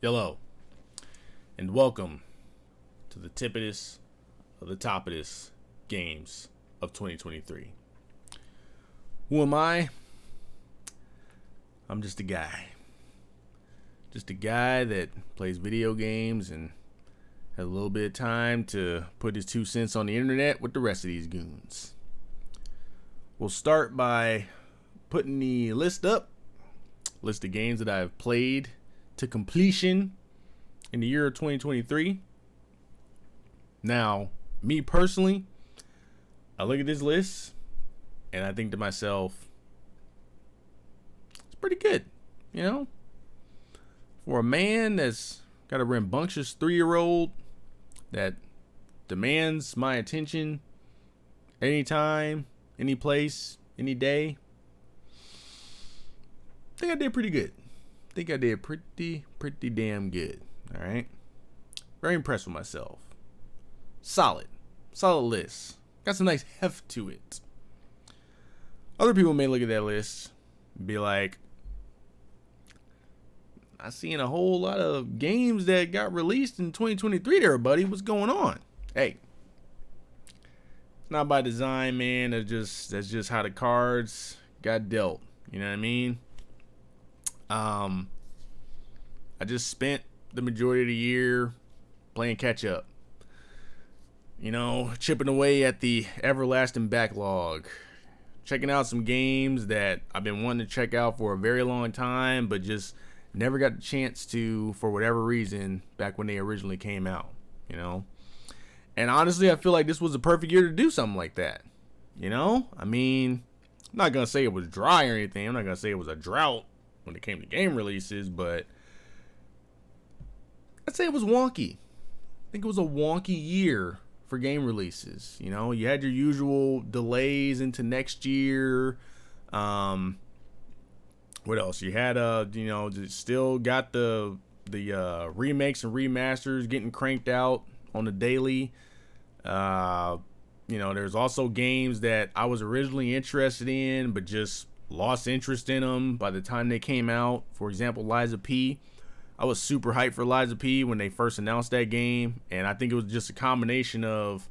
Hello, and welcome to the Tippitest of the Toppitist games of 2023. Who am I? I'm just a guy. Just a guy that plays video games and has a little bit of time to put his 2 cents on the internet with the rest of these goons. We'll start by putting the list up. List of games that I've played to completion in the year of 2023. Now, me personally, I look at this list and I think to myself, it's pretty good, you know? For a man that's got a rambunctious 3-year-old that demands my attention anytime, any place, any day, I think I did pretty good. I think I did pretty damn good. All right. Very impressed with myself. Solid list. Got some nice heft to it. Other people may look at that list and be like, I seen a whole lot of games that got released in 2023 there, buddy. What's going on? Hey, it's not by design, man. That's just how the cards got dealt. You know what I mean? I just spent the majority of the year playing catch up. You know, chipping away at the everlasting backlog. Checking out some games that I've been wanting to check out for a very long time, but just never got the chance to for whatever reason back when they originally came out, you know? And honestly, I feel like this was the perfect year to do something like that. You know? I mean, I'm not going to say it was dry or anything. I'm not going to say it was a drought when it came to game releases, but I'd say it was wonky. I think it was a wonky year for game releases. You know, you had your usual delays into next year. What else? You had still got the remakes and remasters getting cranked out on the daily. There's also games that I was originally interested in, but just lost interest in them by the time they came out. For example, Liza P. I was super hyped for Liza P when they first announced that game, and I think it was just a combination of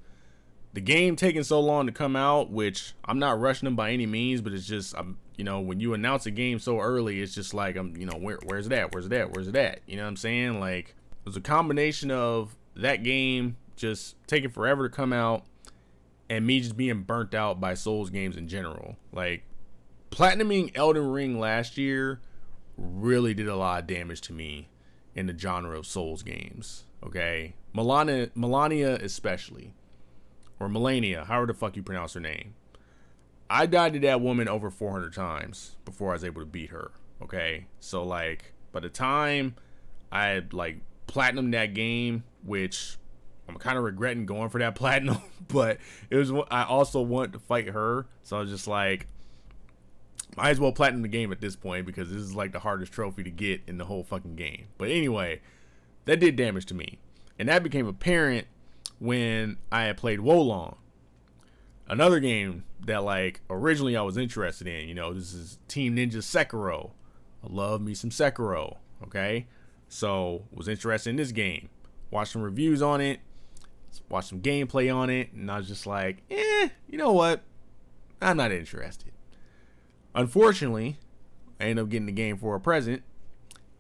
the game taking so long to come out, which I'm not rushing them by any means, but it's just, when you announce a game so early, it's just like, where's it at? Where's it at? Where's it at? You know what I'm saying? Like, it was a combination of that game just taking forever to come out and me just being burnt out by Souls games in general. Like, platinuming Elden Ring last year really did a lot of damage to me in the genre of Souls games. Okay, Melania especially, or Melania, however the fuck you pronounce her name. I died to that woman over 400 times before I was able to beat her. Okay, so like by the time I had like platinumed that game, which I'm kind of regretting going for that platinum, but it was, I also wanted to fight her, so I was just like, might as well platinum the game at this point because this is like the hardest trophy to get in the whole fucking game. But anyway, that did damage to me. And that became apparent when I had played Wolong. Another game that like originally I was interested in. You know, this is Team Ninja Sekiro. I love me some Sekiro. Okay? So, was interested in this game. Watched some reviews on it. Watched some gameplay on it. And I was just like, you know what? I'm not interested. Unfortunately, I ended up getting the game for a present,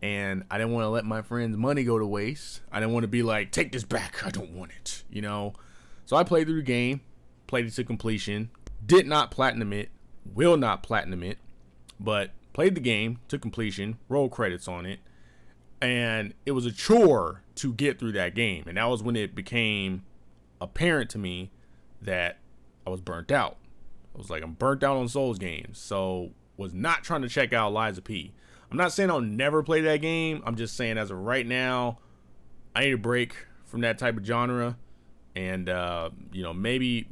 and I didn't want to let my friend's money go to waste. I didn't want to be like, take this back, I don't want it, you know? So I played through the game, played it to completion, did not platinum it, will not platinum it, but played the game to completion, roll credits on it, and it was a chore to get through that game. And that was when it became apparent to me that I was burnt out. I was like, I'm burnt out on Souls games, so was not trying to check out Liza P. I'm not saying I'll never play that game. I'm just saying as of right now, I need a break from that type of genre, and maybe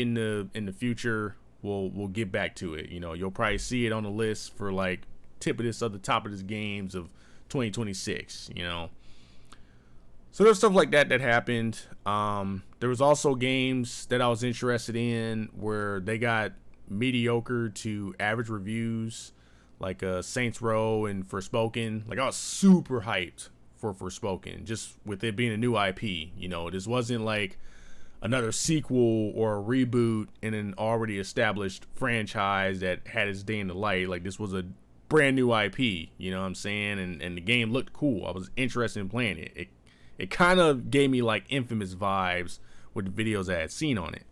in the future we'll get back to it. You know, you'll probably see it on the list for like Tippitest of the Toppitest games of 2026. You know, so there's stuff like that happened. There was also games that I was interested in where they got mediocre to average reviews, like Saints Row and Forspoken. Like, I was super hyped for Forspoken, just with it being a new IP. You know, this wasn't like another sequel or a reboot in an already established franchise that had its day in the light. Like, this was a brand new IP, you know what I'm saying? And the game looked cool. I was interested in playing it. It kind of gave me like Infamous vibes with the videos I had seen on it.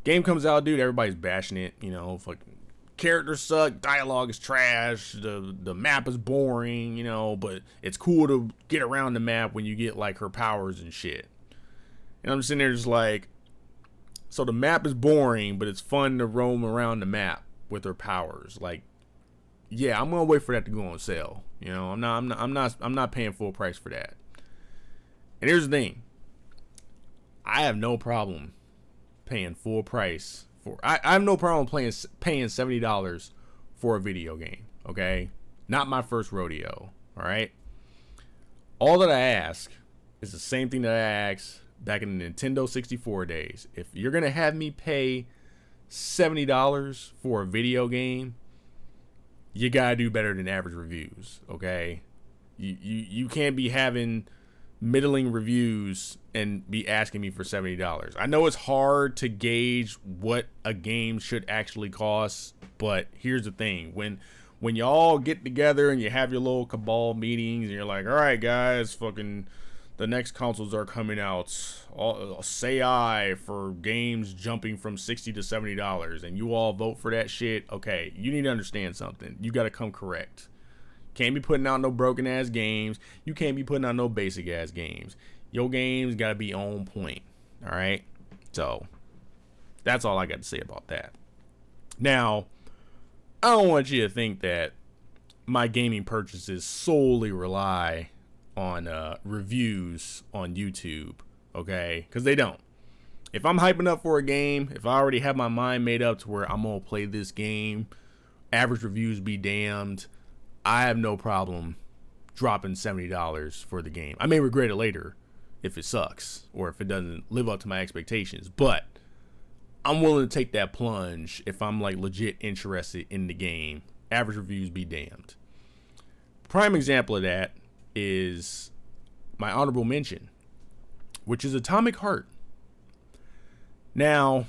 Game comes out, dude, everybody's bashing it, you know, fucking characters suck, dialogue is trash, the map is boring, you know, but it's cool to get around the map when you get like her powers and shit. And I'm sitting there just like, so the map is boring, but it's fun to roam around the map with her powers. Like, yeah, I'm gonna wait for that to go on sale. You know, I'm not paying full price for that. And here's the thing, I have no problem paying full price for. I have no problem paying $70 for a video game. Okay, not my first rodeo. All right. All that I ask is the same thing that I asked back in the Nintendo 64 days. If you're gonna have me pay $70 for a video game, you gotta do better than average reviews. Okay, you can't be having middling reviews and be asking me for $70. I know it's hard to gauge what a game should actually cost, but here's the thing: when y'all get together and you have your little cabal meetings and you're like, all right guys, fucking the next consoles are coming out, say I for games jumping from $60 to $70, and you all vote for that shit. Okay, you need to understand something. You got to come correct. Can't be putting out no broken ass games. You can't be putting out no basic ass games. Your games got to be on point. All right, so that's all I got to say about that. Now, I don't want you to think that my gaming purchases solely rely on reviews on YouTube, okay? Because they don't. If I'm hyping up for a game, if I already have my mind made up to where I'm gonna play this game, average reviews be damned, I have no problem dropping $70 for the game. I may regret it later if it sucks or if it doesn't live up to my expectations, but I'm willing to take that plunge if I'm like legit interested in the game. Average reviews be damned. Prime example of that is my honorable mention, which is Atomic Heart. Now,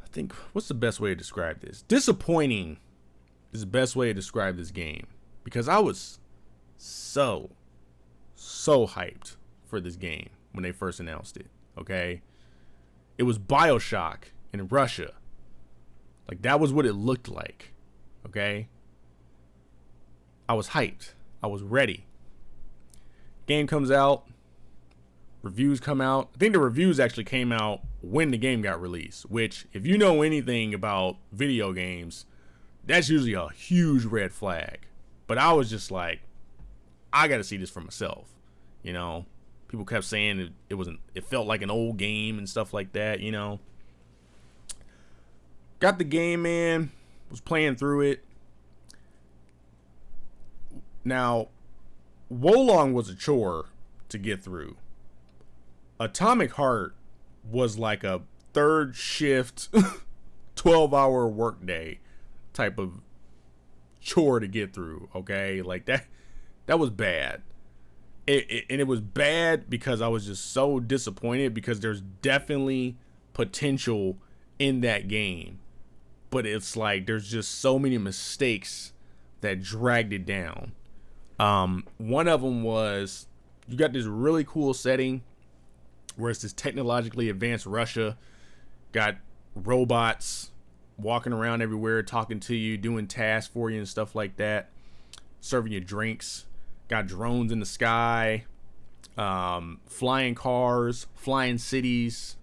I think, what's the best way to describe this? Disappointing is the best way to describe this game, because I was so hyped for this game when they first announced it. Okay, it was BioShock in Russia. Like, that was what it looked like. Okay, I was hyped. I was ready. Game comes out. Reviews come out. I think the reviews actually came out when the game got released, which, if you know anything about video games, that's usually a huge red flag. But I was just like, I got to see this for myself. You know, people kept saying it felt like an old game and stuff like that, you know. Got the game, man. Was playing through it. Now, Wolong was a chore to get through. Atomic Heart was like a third shift, 12-hour workday type of chore to get through. Okay, like that was bad. And it was bad because I was just so disappointed, because there's definitely potential in that game, but it's like there's just so many mistakes that dragged it down. One of them was, you got this really cool setting where it's this technologically advanced Russia, got robots walking around everywhere, talking to you, doing tasks for you and stuff like that, serving you drinks, got drones in the sky, flying cars, flying cities.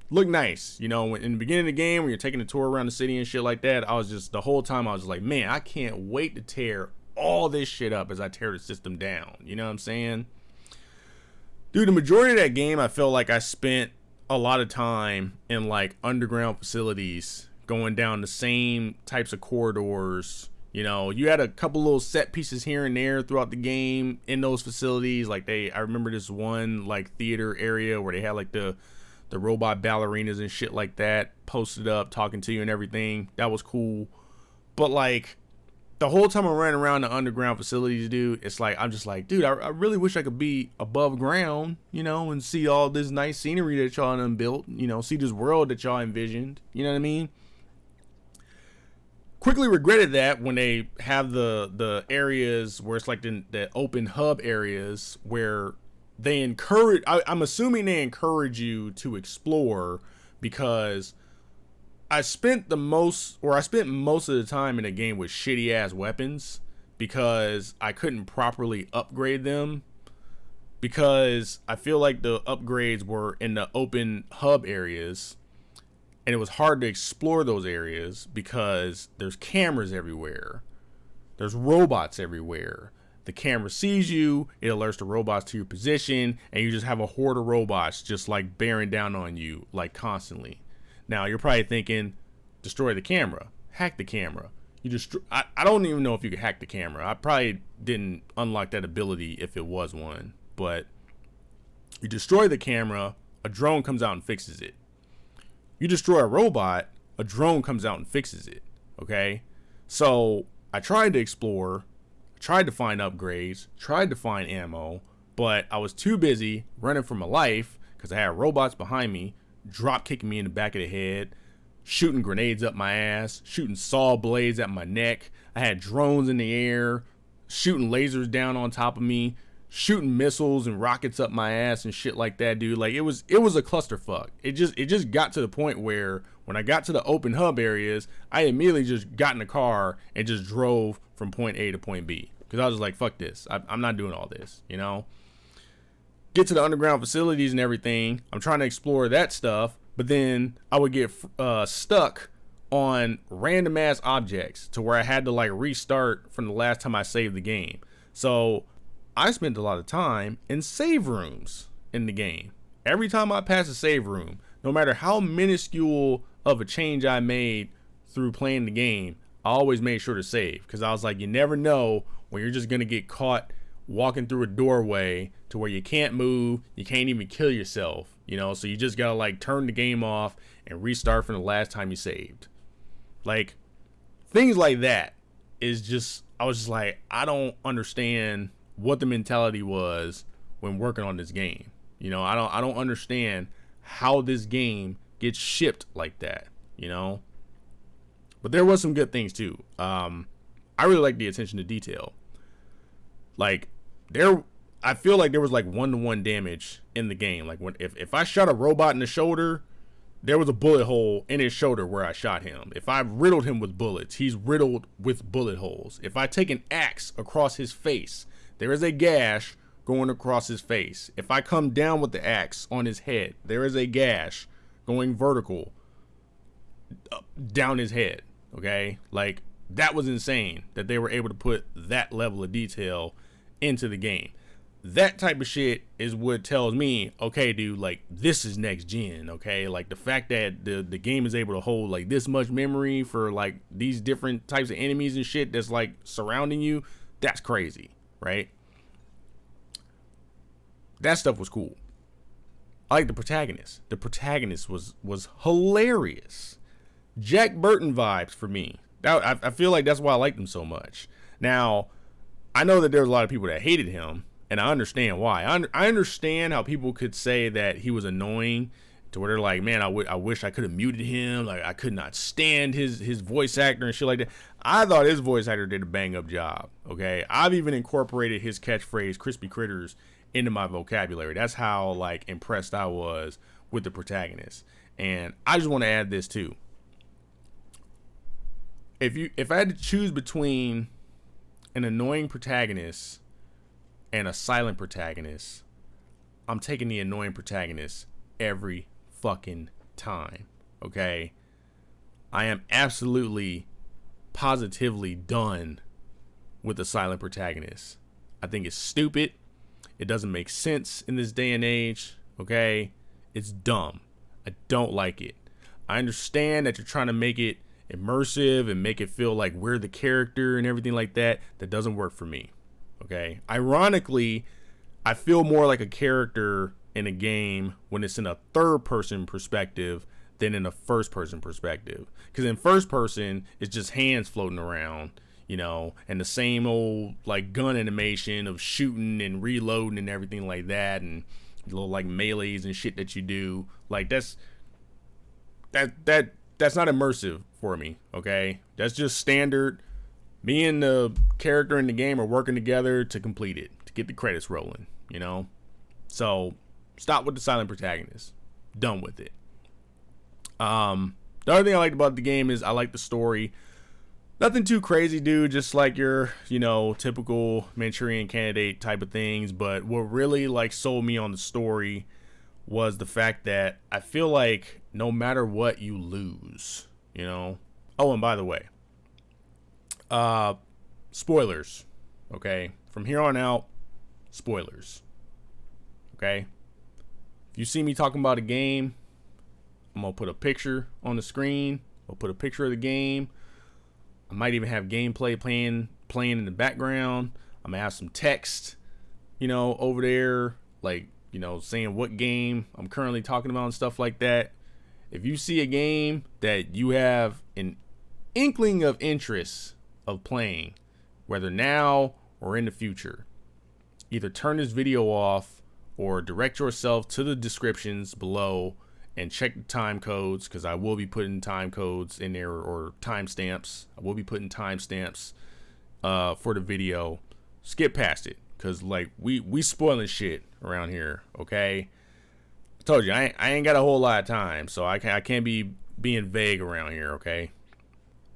Look nice, you know. In the beginning of the game, when you're taking a tour around the city and shit like that, I was just, the whole time I was like, man, I can't wait to tear all this shit up as I tear the system down. You know what I'm saying? Dude, the majority of that game, I felt like I spent a lot of time in like underground facilities, going down the same types of corridors. You know, you had a couple little set pieces here and there throughout the game in those facilities. Like, I remember this one like theater area where they had like the robot ballerinas and shit like that posted up, talking to you and everything. That was cool. But like, the whole time I'm running around the underground facilities, dude, it's like, I'm just like, dude, I really wish I could be above ground, you know, and see all this nice scenery that y'all done built, you know, see this world that y'all envisioned, you know what I mean? Quickly regretted that when they have the areas where it's like the open hub areas where they encourage, I'm assuming they encourage you to explore, because I spent most of the time in a game with shitty ass weapons because I couldn't properly upgrade them, because I feel like the upgrades were in the open hub areas and it was hard to explore those areas because there's cameras everywhere. There's robots everywhere. The camera sees you, it alerts the robots to your position, and you just have a horde of robots just like bearing down on you like constantly. Now you're probably thinking, destroy the camera, hack the camera. I don't even know if you could hack the camera. I probably didn't unlock that ability if it was one, but you destroy the camera, a drone comes out and fixes it. You destroy a robot, a drone comes out and fixes it. Okay, so I tried to explore, tried to find upgrades, tried to find ammo, but I was too busy running for my life because I had robots behind me, drop kicking me in the back of the head, shooting grenades up my ass, shooting saw blades at my neck. I had drones in the air, shooting lasers down on top of me, shooting missiles and rockets up my ass and shit like that, dude. Like, it was a clusterfuck. It just got to the point where when I got to the open hub areas, I immediately just got in the car and just drove from point A to point B, because I was just like, fuck this. I'm not doing all this, you know? Get to the underground facilities and everything. I'm trying to explore that stuff, but then I would get stuck on random ass objects to where I had to like restart from the last time I saved the game. So I spent a lot of time in save rooms in the game. Every time I pass a save room, no matter how minuscule of a change I made through playing the game, I always made sure to save, because I was like, you never know when you're just gonna get caught walking through a doorway to where you can't move, you can't even kill yourself, you know? So you just gotta like turn the game off and restart from the last time you saved. Like, things like that is just, I was just like, I don't understand what the mentality was when working on this game. You know, I don't understand how this game gets shipped like that, you know? But there was some good things too. I really like the attention to detail. Like, I feel like there was like 1-to-1 damage in the game. Like, if I shot a robot in the shoulder, there was a bullet hole in his shoulder where I shot him. If I riddled him with bullets, he's riddled with bullet holes. If I take an axe across his face, there is a gash going across his face. If I come down with the axe on his head, there is a gash going vertical down his head. Okay, like, that was insane that they were able to put that level of detail into the game. That type of shit is what tells me, okay, dude, like, this is next gen. Okay, like, the fact that the game is able to hold like this much memory for like these different types of enemies and shit that's like surrounding you, that's crazy, right? That stuff was cool. I like the protagonist. The protagonist was hilarious. Jack Burton vibes for me. I feel like that's why I liked him so much. Now, I know that there's a lot of people that hated him, and I understand why. I understand how people could say that he was annoying, to where they're like, man, I wish I could have muted him. Like, I could not stand his voice actor and shit like that. I thought his voice actor did a bang up job. Okay, I've even incorporated his catchphrase, "crispy critters," into my vocabulary. That's how like impressed I was with the protagonist. And I just want to add this too. If I had to choose between an annoying protagonist and a silent protagonist, I'm taking the annoying protagonist every fucking time. Okay, I am absolutely positively done with the silent protagonist. I think it's stupid. It doesn't make sense in this day and age. Okay, it's dumb. I don't like it. I understand that you're trying to make it immersive and make it feel like we're the character and everything like that. That doesn't work for me. Okay, ironically, I feel more like a character in a game when it's in a third person perspective than in a first person perspective, because in first person it's just hands floating around, you know, and the same old like gun animation of shooting and reloading and everything like that, and little like melees and shit that you do. Like that's not immersive for me. Okay, that's just standard. Me and the character in the game are working together to complete it, to get the credits rolling, you know. So stop with the silent protagonist. Done with it. The other thing I liked about the game is I like the story. Nothing too crazy, dude. Just like your, you know, typical Manchurian Candidate type of things. But what really like sold me on the story was the fact that I feel like no matter what, you lose, you know. Oh, and by the way, spoilers. Okay, from here on out, spoilers. Okay, if you see me talking about a game, I'm gonna put a picture on the screen. I'll put a picture of the game. I might even have gameplay playing in the background. I'm gonna have some text, you know, over there, like, you know, saying what game I'm currently talking about and stuff like that. If you see a game that you have an inkling of interest of playing, whether now or in the future, either turn this video off or direct yourself to the descriptions below and check the time codes, because I will be putting time codes in there, or timestamps. I will be putting timestamps for the video. Skip past it, because like we spoiling shit around here. Okay, I told you I ain't got a whole lot of time, so I can't be being vague around here. Okay,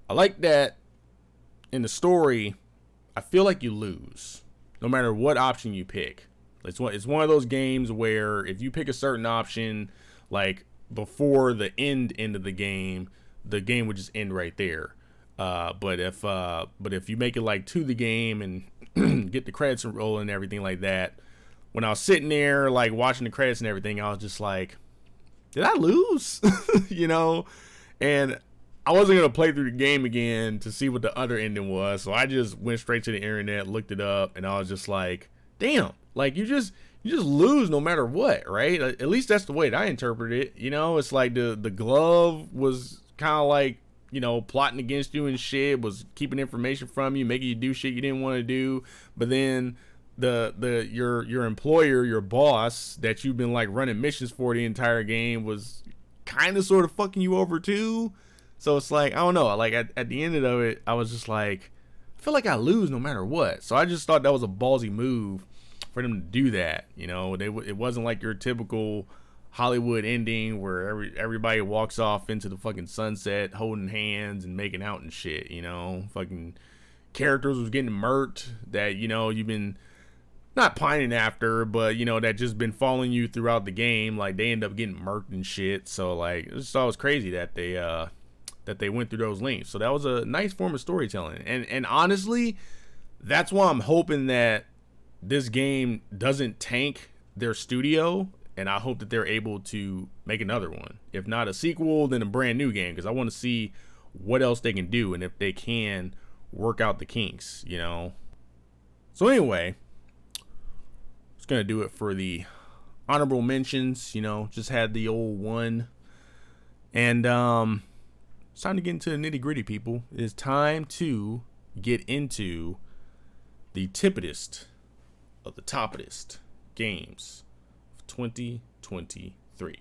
I like that in the story. I feel like you lose no matter what option you pick. It's one of those games where if you pick a certain option, like before the end of the game would just end right there. But if you make it like to the game and get the credits rolling and everything like that, when I was sitting there like watching the credits and everything, I was just like, did I lose? You know? And I wasn't gonna play through the game again to see what the other ending was, so I just went straight to the internet, looked it up, and I was just like, damn, like you just lose no matter what, right? At least that's the way that I interpret it. You know, it's like the glove was kind of like, you know, plotting against you and shit, was keeping information from you, making you do shit you didn't want to do. But then your employer, your boss that you've been like running missions for the entire game was kind of sort of fucking you over too. So it's like, I don't know, like at the end of it, I was just like, I feel like I lose no matter what. So I just thought that was a ballsy move for them to do that. You know, it wasn't like your typical Hollywood ending where everybody walks off into the fucking sunset holding hands and making out and shit. You know, fucking characters was getting murked that, you know, you've been not pining after, but, you know, that just been following you throughout the game. Like they end up getting murked and shit. So like, it just always crazy that they went through those links. So that was a nice form of storytelling. And honestly, that's why I'm hoping that this game doesn't tank their studio, and I hope that they're able to make another one. If not a sequel, then a brand new game, because I want to see what else they can do and if they can work out the kinks, you know. So anyway, just gonna do it for the honorable mentions, you know, just had the old one. And it's time to get into the nitty-gritty, people. It is time to get into the Tippitest of the Toppitist games of 2023.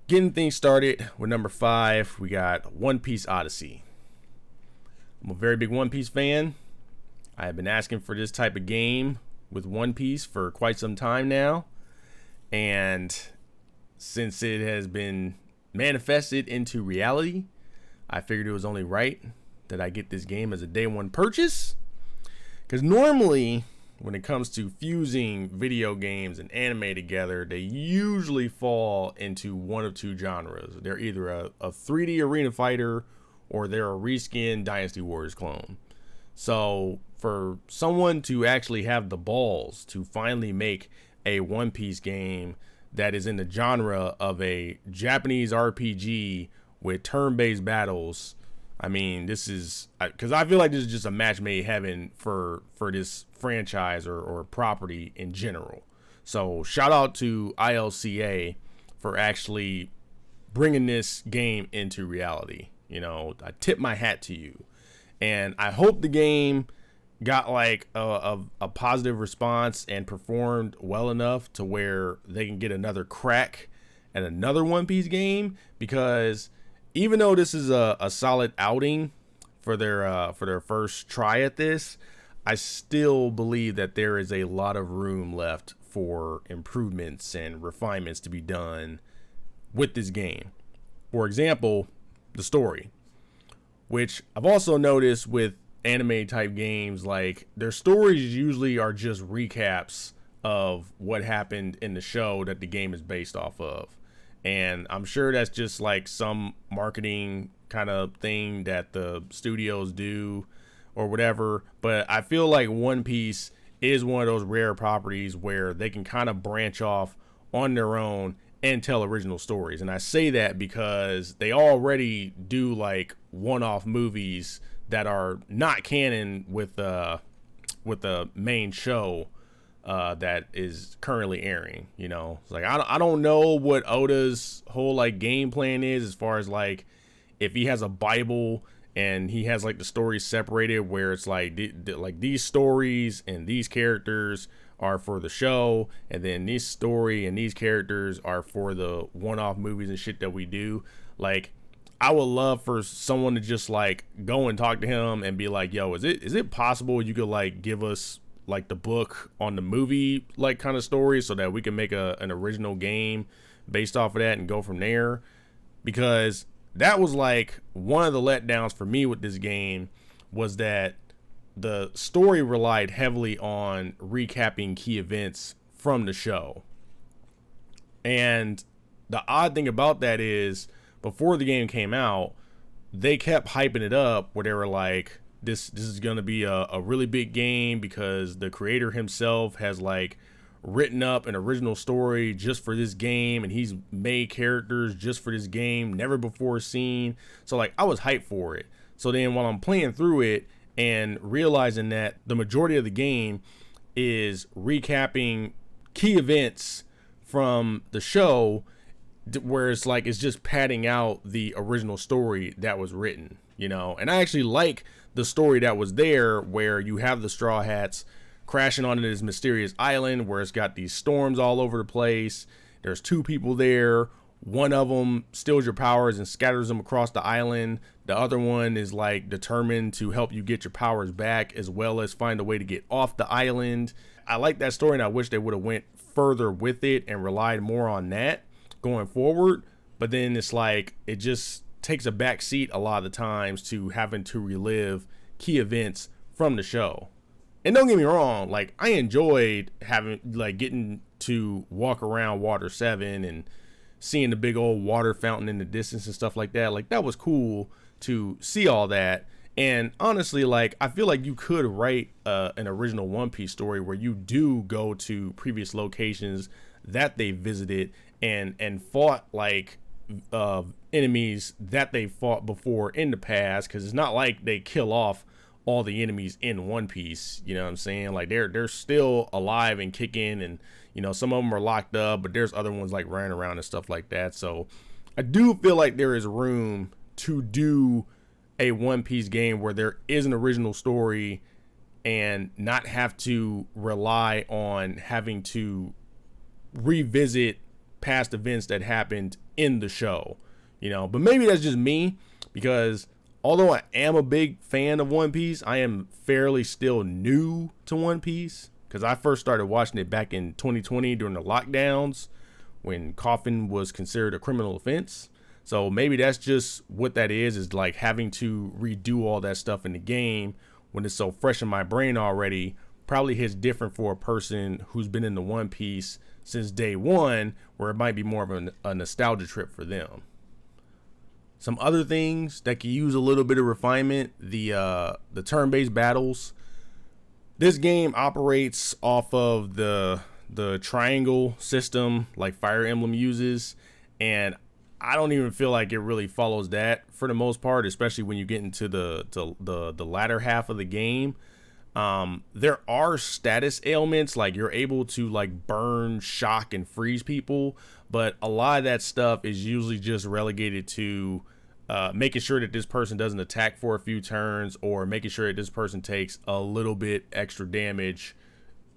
Getting things started with number 5, we got One Piece Odyssey. I'm a very big One Piece fan. I have been asking for this type of game with One Piece for quite some time now, and since it has been manifested into reality, I figured it was only right that I get this game as a day one purchase. Because normally, when it comes to fusing video games and anime together, they usually fall into one of two genres. They're either a 3D arena fighter, or they're a reskin Dynasty Warriors clone. So for someone to actually have the balls to finally make a One Piece game that is in the genre of a Japanese RPG with turn-based battles, I mean, this is, because I feel like this is just a match made in heaven for this franchise or property in general. So shout out to ILCA for actually bringing this game into reality. You know, I tip my hat to you. And I hope the game got like a positive response and performed well enough to where they can get another crack at another One Piece game, because even though this is a solid outing for their first try at this, I still believe that there is a lot of room left for improvements and refinements to be done with this game. For example, the story, which I've also noticed with anime type games, like their stories usually are just recaps of what happened in the show that the game is based off of. And I'm sure that's just like some marketing kind of thing that the studios do or whatever. But I feel like One Piece is one of those rare properties where they can kind of branch off on their own and tell original stories. And I say that because they already do like one-off movies that are not canon with the main show that is currently airing. You know, it's like I don't know what Oda's whole like game plan is as far as like if he has a Bible and he has like the stories separated where it's like like these stories and these characters are for the show, and then this story and these characters are for the one-off movies and shit that we do. Like, I would love for someone to just like go and talk to him and be like, yo, is it possible you could like give us like the book on the movie like kind of story so that we can make an original game based off of that and go from there? Because that was like one of the letdowns for me with this game, was that the story relied heavily on recapping key events from the show. And the odd thing about that is, before the game came out, they kept hyping it up where they were like, this is going to be a really big game because the creator himself has like written up an original story just for this game, and he's made characters just for this game, never before seen. So like I was hyped for it. So then while I'm playing through it and realizing that the majority of the game is recapping key events from the show, where it's like it's just padding out the original story that was written, you know. And I actually like the story that was there, where you have the Straw Hats crashing onto this mysterious island where it's got these storms all over the place. There's two people there. One of them steals your powers and scatters them across the island. The other one is like determined to help you get your powers back, as well as find a way to get off the island. I like that story, and I wish they would have went further with it and relied more on that going forward. But then it's like it just takes a back seat a lot of the times to having to relive key events from the show. And don't get me wrong, like I enjoyed having like getting to walk around Water 7 and seeing the big old water fountain in the distance and stuff like that. Like that was cool to see all that. And honestly, like I feel like you could write an original One Piece story where you do go to previous locations that they visited and fought like enemies that they fought before in the past, because it's not like they kill off all the enemies in One Piece, you know what I'm saying? Like they're still alive and kicking, and you know some of them are locked up, but there's other ones like running around and stuff like that. So I do feel like there is room to do a One Piece game where there is an original story and not have to rely on having to revisit past events that happened in the show, you know. But maybe that's just me, because although I am a big fan of One Piece, I am fairly still new to One Piece, because I first started watching it back in 2020 during the lockdowns when coughing was considered a criminal offense. So maybe that's just what that is like having to redo all that stuff in the game when it's so fresh in my brain already. Probably hits different for a person who's been in the One Piece since day one, where it might be more of a nostalgia trip for them. Some other things that could use a little bit of refinement: the turn-based battles. This game operates off of the triangle system like Fire Emblem uses, and I don't even feel like it really follows that for the most part, especially when you get into the latter half of the game. There are status ailments, like you're able to like burn, shock, and freeze people, but a lot of that stuff is usually just relegated to making sure that this person doesn't attack for a few turns, or making sure that this person takes a little bit extra damage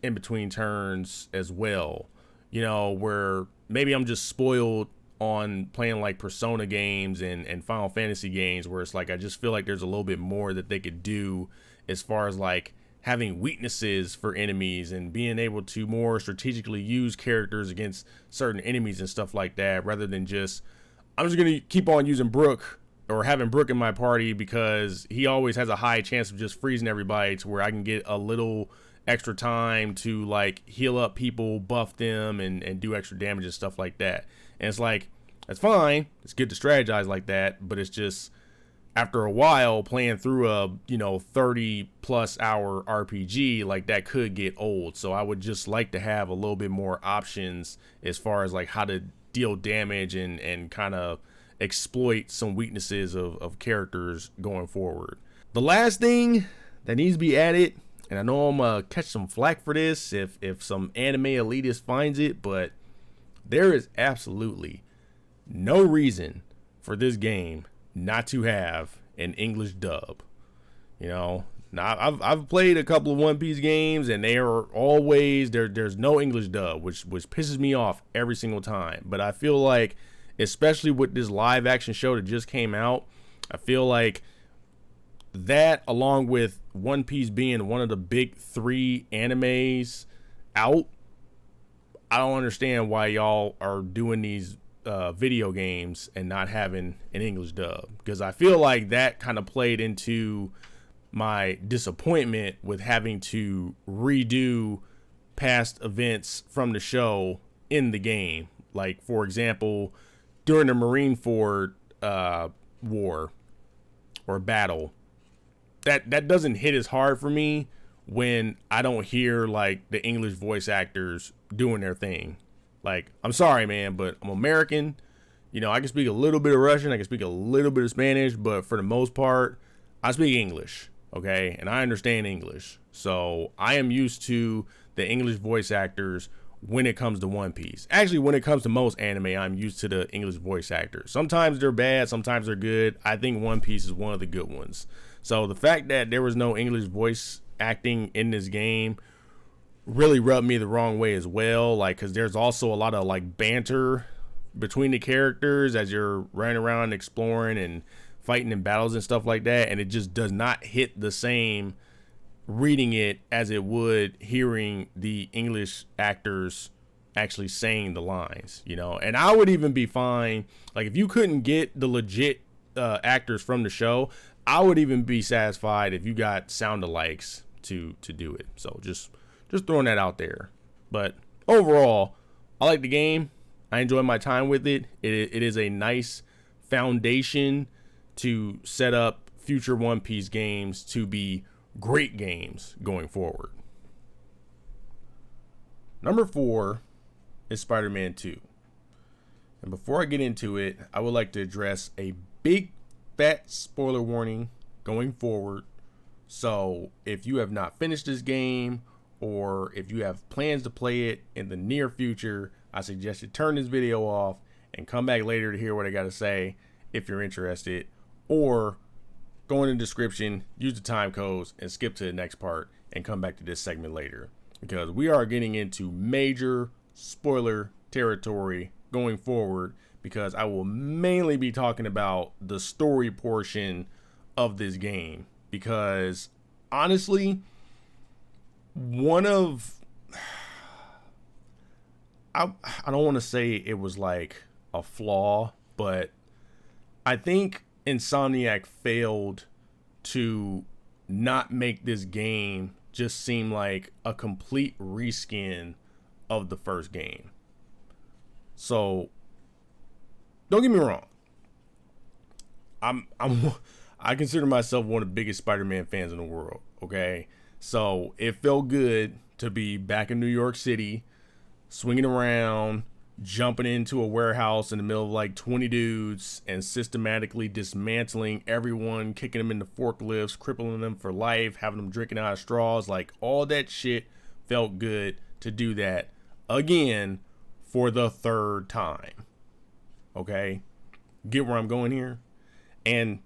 in between turns as well. You know, where maybe I'm just spoiled on playing like Persona games and Final Fantasy games, where it's like I just feel like there's a little bit more that they could do as far as like having weaknesses for enemies and being able to more strategically use characters against certain enemies and stuff like that, rather than just, I'm just going to keep on using Brook or having Brook in my party because he always has a high chance of just freezing everybody, to where I can get a little extra time to like heal up people, buff them, and do extra damage and stuff like that. And it's like, that's fine. It's good to strategize like that, but it's just, after a while playing through a 30 plus hour RPG, like that could get old. So I would just like to have a little bit more options as far as like how to deal damage and kind of exploit some weaknesses of characters going forward. The last thing that needs to be added, and I know I'm gonna catch some flack for this if some anime elitist finds it, but there is absolutely no reason for this game not to have an English dub. You know, now I've played a couple of One Piece games, and they are always there's no English dub, which pisses me off every single time. But I feel like, especially with this live action show that just came out, I feel like that, along with One Piece being one of the big 3 animes out, I don't understand why y'all are doing these video games and not having an English dub, because I feel like that kind of played into my disappointment with having to redo past events from the show in the game. Like, for example, during the Marineford war or battle, that doesn't hit as hard for me when I don't hear like the English voice actors doing their thing. Like, I'm sorry, man, but I'm American. You know, I can speak a little bit of Russian, I can speak a little bit of Spanish, but for the most part, I speak English, okay? And I understand English. So I am used to the English voice actors when it comes to One Piece. Actually, when it comes to most anime, I'm used to the English voice actors. Sometimes they're bad, sometimes they're good. I think One Piece is one of the good ones. So the fact that there was no English voice acting in this game really rubbed me the wrong way as well. Like, because there's also a lot of like banter between the characters as you're running around exploring and fighting in battles and stuff like that, and it just does not hit the same reading it as it would hearing the English actors actually saying the lines, you know. And I would even be fine, like, if you couldn't get the legit actors from the show, I would even be satisfied if you got sound-alikes to do it. So just throwing that out there. But overall, I like the game. I enjoy my time with it. It is a nice foundation to set up future One Piece games to be great games going forward. Number 4 is Spider-Man 2. And before I get into it, I would like to address a big fat spoiler warning going forward. So if you have not finished this game, or if you have plans to play it in the near future, I suggest you turn this video off and come back later to hear what I got to say if you're interested, or go in the description, use the time codes, and skip to the next part and come back to this segment later, because we are getting into major spoiler territory going forward, because I will mainly be talking about the story portion of this game, because honestly, I don't want to say it was like a flaw, but I think Insomniac failed to not make this game just seem like a complete reskin of the first game. So don't get me wrong, I consider myself one of the biggest Spider-Man fans in the world, okay? So it felt good to be back in New York City, swinging around, jumping into a warehouse in the middle of like 20 dudes and systematically dismantling everyone, kicking them into forklifts, crippling them for life, having them drinking out of straws. Like, all that shit felt good to do that again for the 3rd time. Okay? Get where I'm going here? And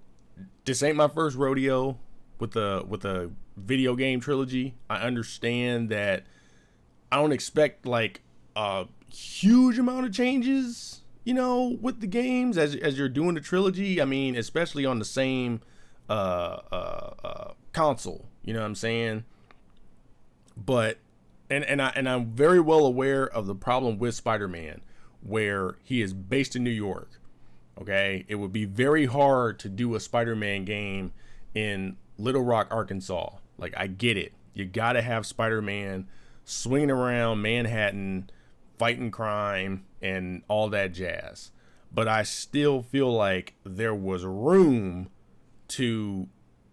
this ain't my first rodeo with a video game trilogy. I understand that I don't expect like a huge amount of changes, you know, with the games as you're doing the trilogy. I mean, especially on the same console, you know what I'm saying? But I'm very well aware of the problem with Spider-Man, where he is based in New York. Okay, it would be very hard to do a Spider-Man game in Little Rock, Arkansas. Like, I get it. You gotta have Spider-Man swinging around Manhattan, fighting crime, and all that jazz. But I still feel like there was room to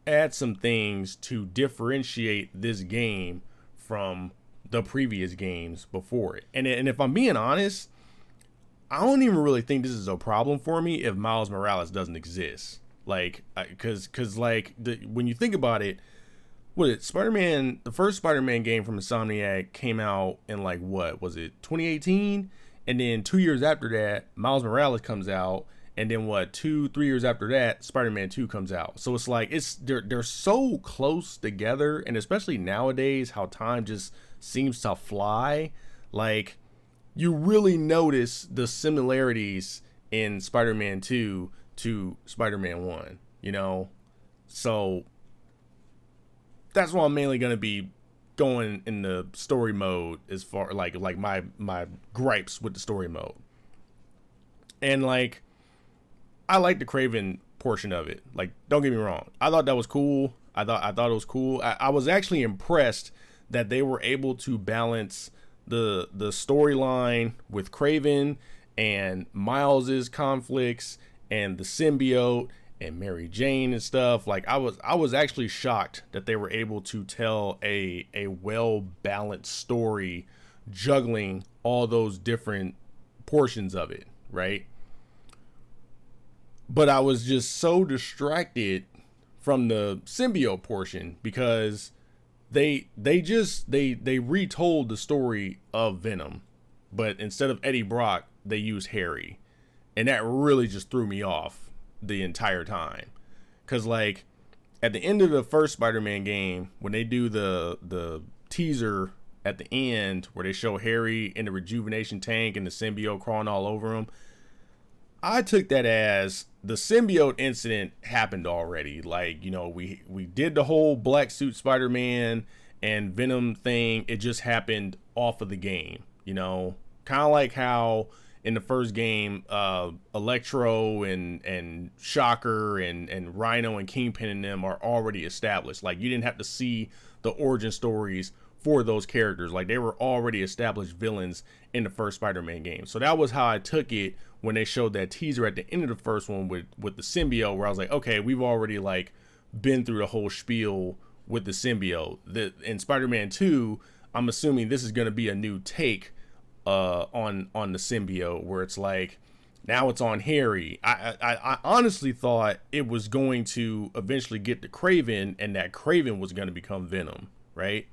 add some things to differentiate this game from the previous games before it. And if I'm being honest, I don't even really think this is a problem for me if Miles Morales doesn't exist. Like, cause like when you think about it, Spider-Man, the first Spider-Man game from Insomniac came out in like, what was it, 2018? And then 2 years after that, Miles Morales comes out. And then 2-3 years after that, Spider-Man 2 comes out. So it's like, they're so close together. And especially nowadays, how time just seems to fly. Like, you really notice the similarities in Spider-Man 2 to Spider-Man 1, you know? So that's why I'm mainly going to be going in the story mode, as far like my gripes with the story mode. And like, I like the Kraven portion of it. Like, don't get me wrong, I thought that was cool. I thought it was cool. I was actually impressed that they were able to balance the storyline with Kraven and Miles's conflicts and the symbiote and Mary Jane and stuff. Like, I was actually shocked that they were able to tell a well balanced story, juggling all those different portions of it, right? But I was just so distracted from the symbiote portion because they retold the story of Venom, but instead of Eddie Brock, they used Harry. And that really just threw me off the entire time. Cause like at the end of the first Spider-Man game, when they do the teaser at the end where they show Harry in the rejuvenation tank and the symbiote crawling all over him, I took that as the symbiote incident happened already. Like, you know, we did the whole black suit Spider-Man and Venom thing. It just happened off of the game, you know, kind of like how in the first game, Electro and Shocker and Rhino and Kingpin and them are already established. Like, you didn't have to see the origin stories for those characters. Like, they were already established villains in the first Spider-Man game. So that was how I took it when they showed that teaser at the end of the first one with the symbiote, where I was like, okay, we've already like been through the whole spiel with the symbiote. In Spider-Man 2, I'm assuming this is going to be a new take on the symbiote, where it's like now it's on Harry. I honestly thought it was going to eventually get to Kraven, and that Kraven was going to become Venom, right?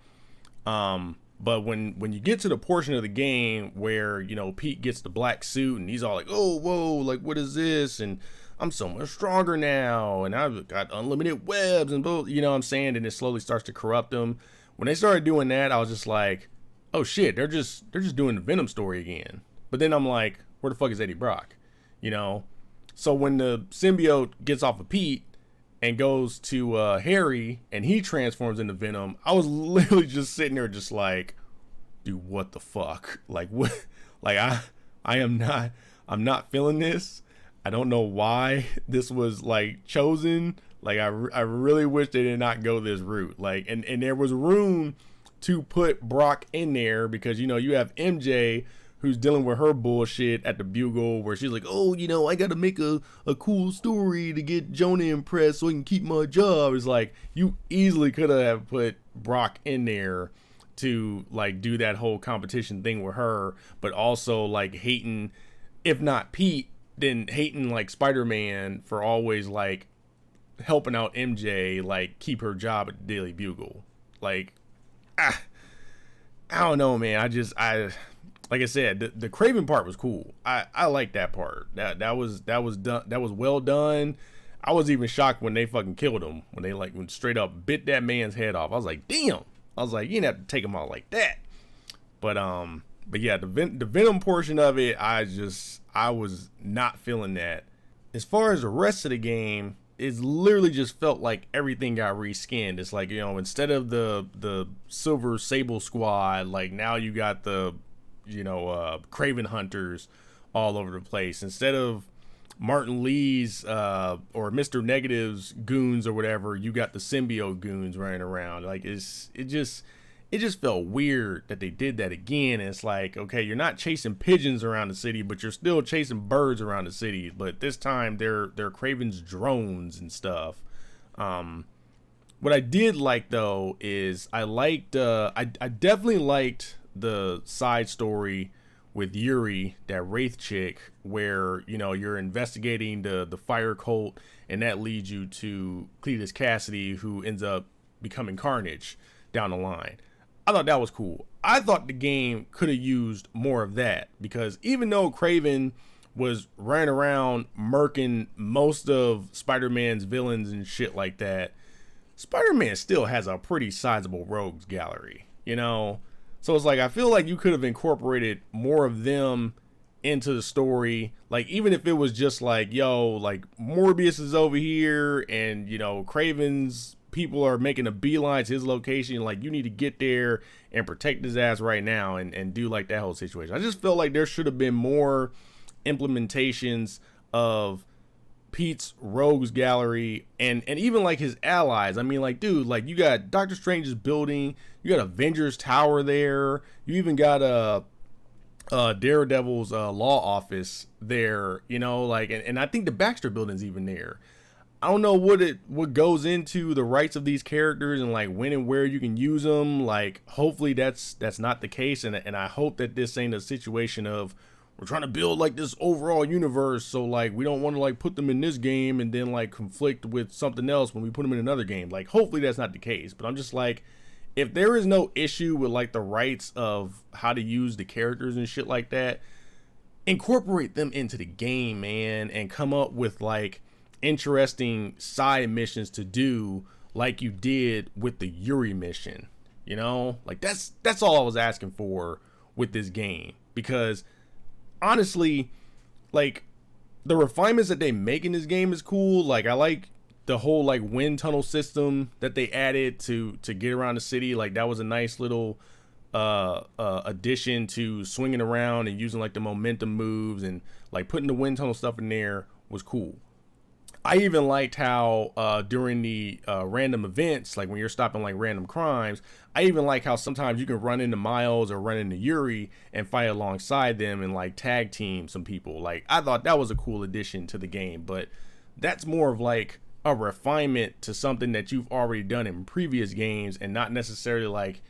But when you get to the portion of the game where, you know, Pete gets the black suit and he's all like, oh, whoa, like, what is this? And I'm so much stronger now, and I've got unlimited webs and both, you know what I'm saying? And it slowly starts to corrupt him. When they started doing that, I was just like, oh shit, they're just doing the Venom story again. But then I'm like, where the fuck is Eddie Brock? You know? So when the symbiote gets off of Pete and goes to Harry and he transforms into Venom, I was literally just sitting there just like, dude, what the fuck? Like, what? Like, I'm not feeling this. I don't know why this was like chosen. Like, I really wish they did not go this route. Like, and there was room to put Brock in there because, you know, you have MJ who's dealing with her bullshit at the Bugle, where she's like, oh, you know, I got to make a cool story to get Jonah impressed so I can keep my job. It's like, you easily could have put Brock in there to like do that whole competition thing with her, but also like hating, if not Pete, then hating like Spider-Man for always like helping out MJ, like keep her job at the Daily Bugle. Like, I don't know, man. I like I said, the Kraven part was cool. I like that part. That was done. That was well done. I was even shocked when they fucking killed him, when they like when straight up bit that man's head off. I was like, damn. I was like, you didn't have to take him out like that. But yeah, the Venom portion of it, I was not feeling that. As far as the rest of the game, it's literally just felt like everything got reskinned. It's like, you know, instead of the Silver Sable Squad, like now you got the, you know, Craven Hunters all over the place. Instead of Martin Lee's or Mr. Negative's goons or whatever, you got the symbiote goons running around. Like it just felt weird that they did that again. And it's like, okay, you're not chasing pigeons around the city, but you're still chasing birds around the city. But this time they're Kraven's drones and stuff. What I did like though is I definitely liked the side story with Yuri, that Wraith chick, where, you know, you're investigating the fire cult, and that leads you to Cletus Cassidy, who ends up becoming Carnage down the line. I thought that was cool. I thought the game could have used more of that, because even though Kraven was running around murking most of Spider-Man's villains and shit like that, Spider-Man still has a pretty sizable rogues gallery, you know? So it's like, I feel like you could have incorporated more of them into the story. Like, even if it was just like, yo, like Morbius is over here and, you know, Kraven's people are making a beeline to his location. Like, you need to get there and protect his ass right now and do like that whole situation. I just felt like there should have been more implementations of Pete's rogues gallery and even like his allies. I mean, like, dude, like you got Doctor Strange's building, you got Avengers Tower there, you even got Daredevil's law office there, you know, like, and I think the Baxter building's even there. I don't know what goes into the rights of these characters and like when and where you can use them. Like, hopefully that's not the case, and I hope that this ain't a situation of we're trying to build like this overall universe, so like we don't want to like put them in this game and then like conflict with something else when we put them in another game. Like, hopefully that's not the case. But I'm just like, if there is no issue with like the rights of how to use the characters and shit like that, incorporate them into the game, man, and come up with like interesting side missions to do like you did with the Yuri mission. You know, like that's all I was asking for with this game, because honestly, like, the refinements that they make in this game is cool. Like, I like the whole like wind tunnel system that they added to get around the city. Like, that was a nice little addition to swinging around and using like the momentum moves, and like putting the wind tunnel stuff in there was cool. I even liked how during the random events, like when you're stopping like random crimes, I even like how sometimes you can run into Miles or run into Yuri and fight alongside them and like tag team some people. Like, I thought that was a cool addition to the game, but that's more of like a refinement to something that you've already done in previous games, and not necessarily like,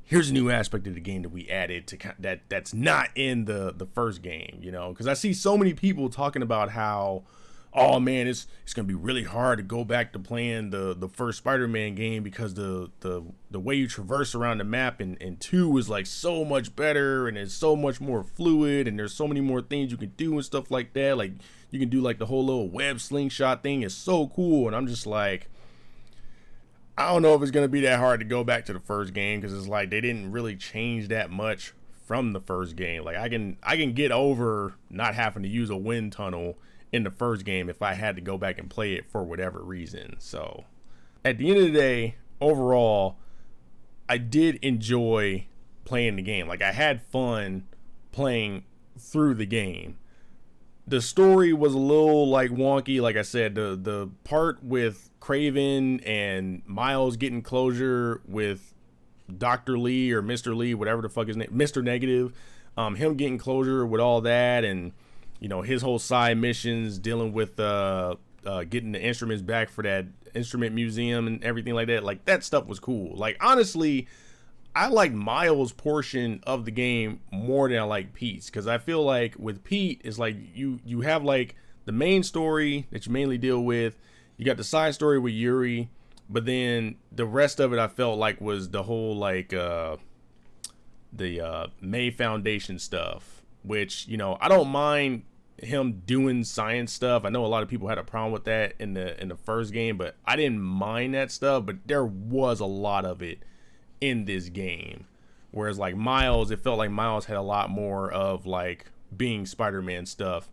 here's a new aspect of the game that we added to that's not in the first game, you know? Because I see so many people talking about how, oh man, it's gonna be really hard to go back to playing the first Spider-Man game because the way you traverse around the map in 2 is like so much better, and it's so much more fluid, and there's so many more things you can do and stuff like that. Like, you can do like the whole little web slingshot thing is so cool, and I'm just like, I don't know if it's gonna be that hard to go back to the first game, because it's like they didn't really change that much from the first game. Like, I can get over not having to use a wind tunnel in the first game if I had to go back and play it for whatever reason. So at the end of the day, overall, I did enjoy playing the game. Like, I had fun playing through the game. The story was a little like wonky. Like I said, the part with Kraven and Miles getting closure with Dr. Lee or Mr. Lee, whatever the fuck his name, Mr. Negative, him getting closure with all that, and you know, his whole side missions dealing with getting the instruments back for that instrument museum and everything like that. Like, that stuff was cool. Like, honestly, I like Miles' portion of the game more than I like Pete's, because I feel like with Pete, it's like you have like the main story that you mainly deal with. You got the side story with Yuri, but then the rest of it I felt like was the whole like the May Foundation stuff, which, you know, I don't mind him doing science stuff. I know a lot of people had a problem with that in the first game, but I didn't mind that stuff. But there was a lot of it in this game. Whereas like Miles, it felt like Miles had a lot more of like being Spider-Man stuff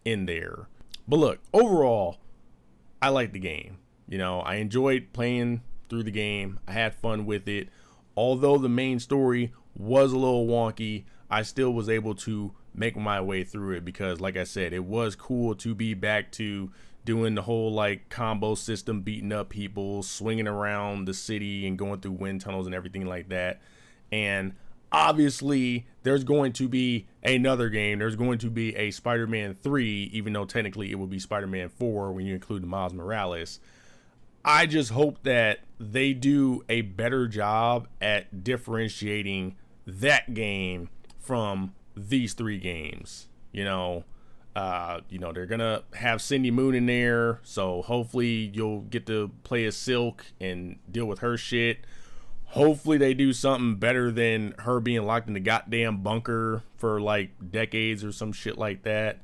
in there. But look, overall, I liked the game. You know, I enjoyed playing through the game. I had fun with it. Although the main story was a little wonky, I still was able to make my way through it because, like I said, it was cool to be back to doing the whole like combo system, beating up people, swinging around the city and going through wind tunnels and everything like that. And obviously there's going to be another game. There's going to be a Spider-Man 3, even though technically it will be Spider-Man 4 when you include Miles Morales. I just hope that they do a better job at differentiating that game from these 3 games. You know, they're gonna have Cindy Moon in there, so hopefully you'll get to play as Silk and deal with her shit. Hopefully they do something better than her being locked in the goddamn bunker for like decades or some shit like that.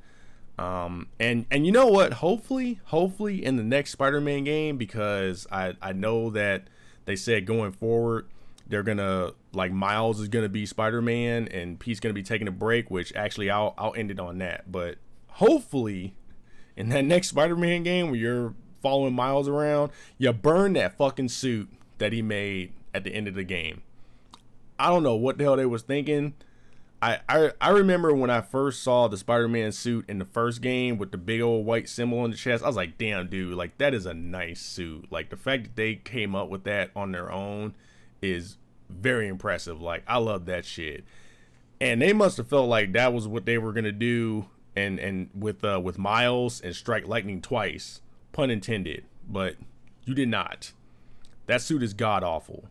And you know what? Hopefully in the next Spider-Man game, because I know that they said going forward they're gonna like Miles is gonna be Spider-Man and Pete's gonna be taking a break, which actually I'll end it on that. But hopefully in that next Spider-Man game where you're following Miles around, you burn that fucking suit that he made at the end of the game. I don't know what the hell they was thinking. I remember when I first saw the Spider-Man suit in the first game with the big old white symbol on the chest, I was like, damn, dude, like that is a nice suit. Like the fact that they came up with that on their own is very impressive. Like I love that shit. And they must have felt like that was what they were gonna do and with Miles and strike lightning twice, pun intended, but you did not. That suit is god awful.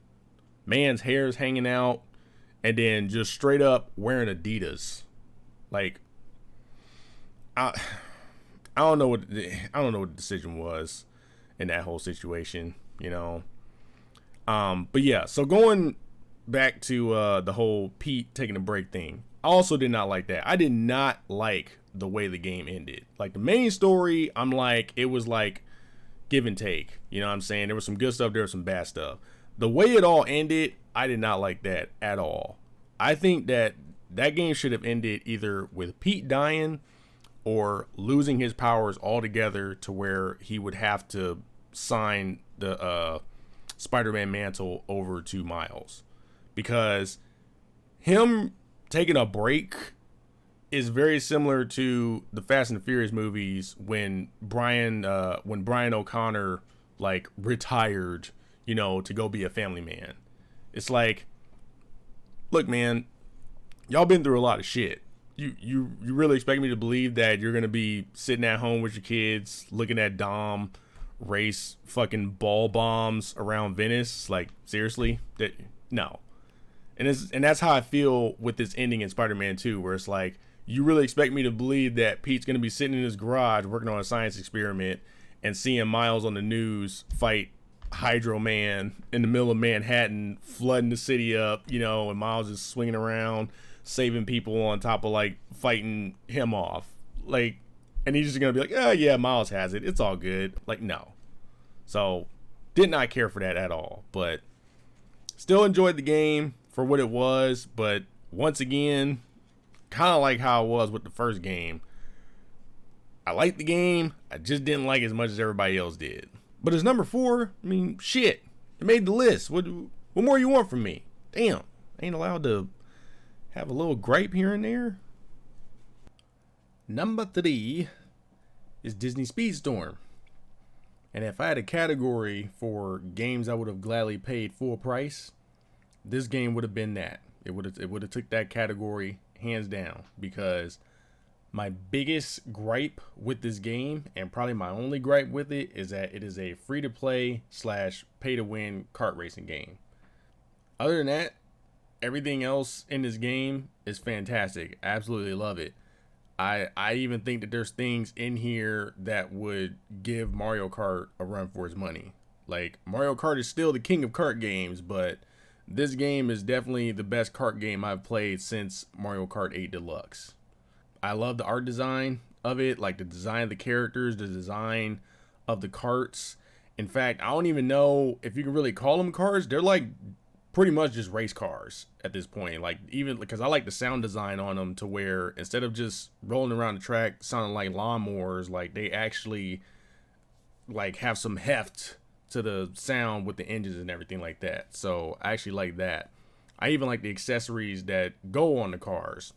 Man's hair is hanging out and then just straight up wearing Adidas. Like I don't know what the decision was in that whole situation, you know. But yeah, so going back to the whole Pete taking a break thing, I also did not like that. I did not like the way the game ended. Like the main story, I'm like, it was like give and take. You know what I'm saying? There was some good stuff, there was some bad stuff. The way it all ended, I did not like that at all. I think that game should have ended either with Pete dying or losing his powers altogether to where he would have to sign the Spider-Man mantle over to Miles. Because him taking a break is very similar to the Fast and the Furious movies when Brian O'Connor like retired, you know, to go be a family man. It's like, look, man, y'all been through a lot of shit. You really expect me to believe that you're gonna be sitting at home with your kids looking at Dom race fucking ball bombs around Venice? Like seriously? No. And that's how I feel with this ending in Spider-Man 2, where it's like, you really expect me to believe that Pete's gonna be sitting in his garage working on a science experiment and seeing Miles on the news fight Hydro Man in the middle of Manhattan, flooding the city up, you know, and Miles is swinging around saving people on top of like fighting him off, like, and he's just gonna be like, oh yeah, Miles has it, it's all good. Like, no. So did not care for that at all, but still enjoyed the game for what it was. But once again, kind of like how it was with the first game, I liked the game, I just didn't like it as much as everybody else did. But as number 4, I mean, shit, it made the list. What more you want from me? Damn, I ain't allowed to have a little gripe here and there. Number 3 is Disney Speedstorm. And if I had a category for games I would have gladly paid full price, this game would have been that. It would have took that category hands down, because my biggest gripe with this game, and probably my only gripe with it, is that it is a free-to-play / pay-to-win kart racing game. Other than that, everything else in this game is fantastic. I absolutely love it. I even think that there's things in here that would give Mario Kart a run for its money. Like, Mario Kart is still the king of kart games, but this game is definitely the best kart game I've played since Mario Kart 8 Deluxe. I love the art design. of it, like the design of the characters, the design of the carts. In fact, I don't even know if you can really call them cars. They're like pretty much just race cars at this point. Like, even because I like the sound design on them to where instead of just rolling around the track sounding like lawnmowers, like they actually like have some heft to the sound with the engines and everything like that. So I actually like that. I even like the accessories that go on the cars.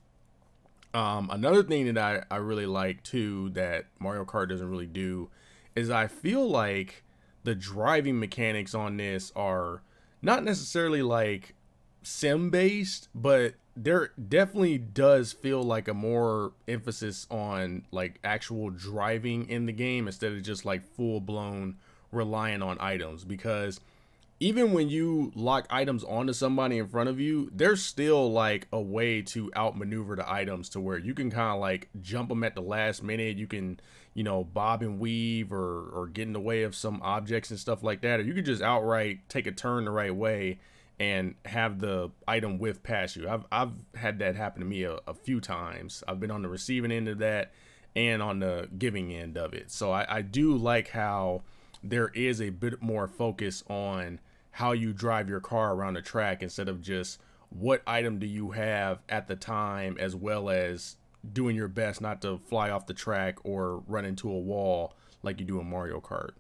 Another thing that I really like too that Mario Kart doesn't really do is I feel like the driving mechanics on this are not necessarily like sim based, but there definitely does feel like a more emphasis on like actual driving in the game instead of just like full blown relying on items. Because even when you lock items onto somebody in front of you, there's still like a way to outmaneuver the items to where you can kind of like jump them at the last minute. You can, you know, bob and weave or get in the way of some objects and stuff like that. Or you could just outright take a turn the right way and have the item whiff past you. I've had that happen to me a few times. I've been on the receiving end of that and on the giving end of it. So I do like how there is a bit more focus on how you drive your car around the track instead of just what item do you have at the time, as well as doing your best not to fly off the track or run into a wall like you do in Mario Kart.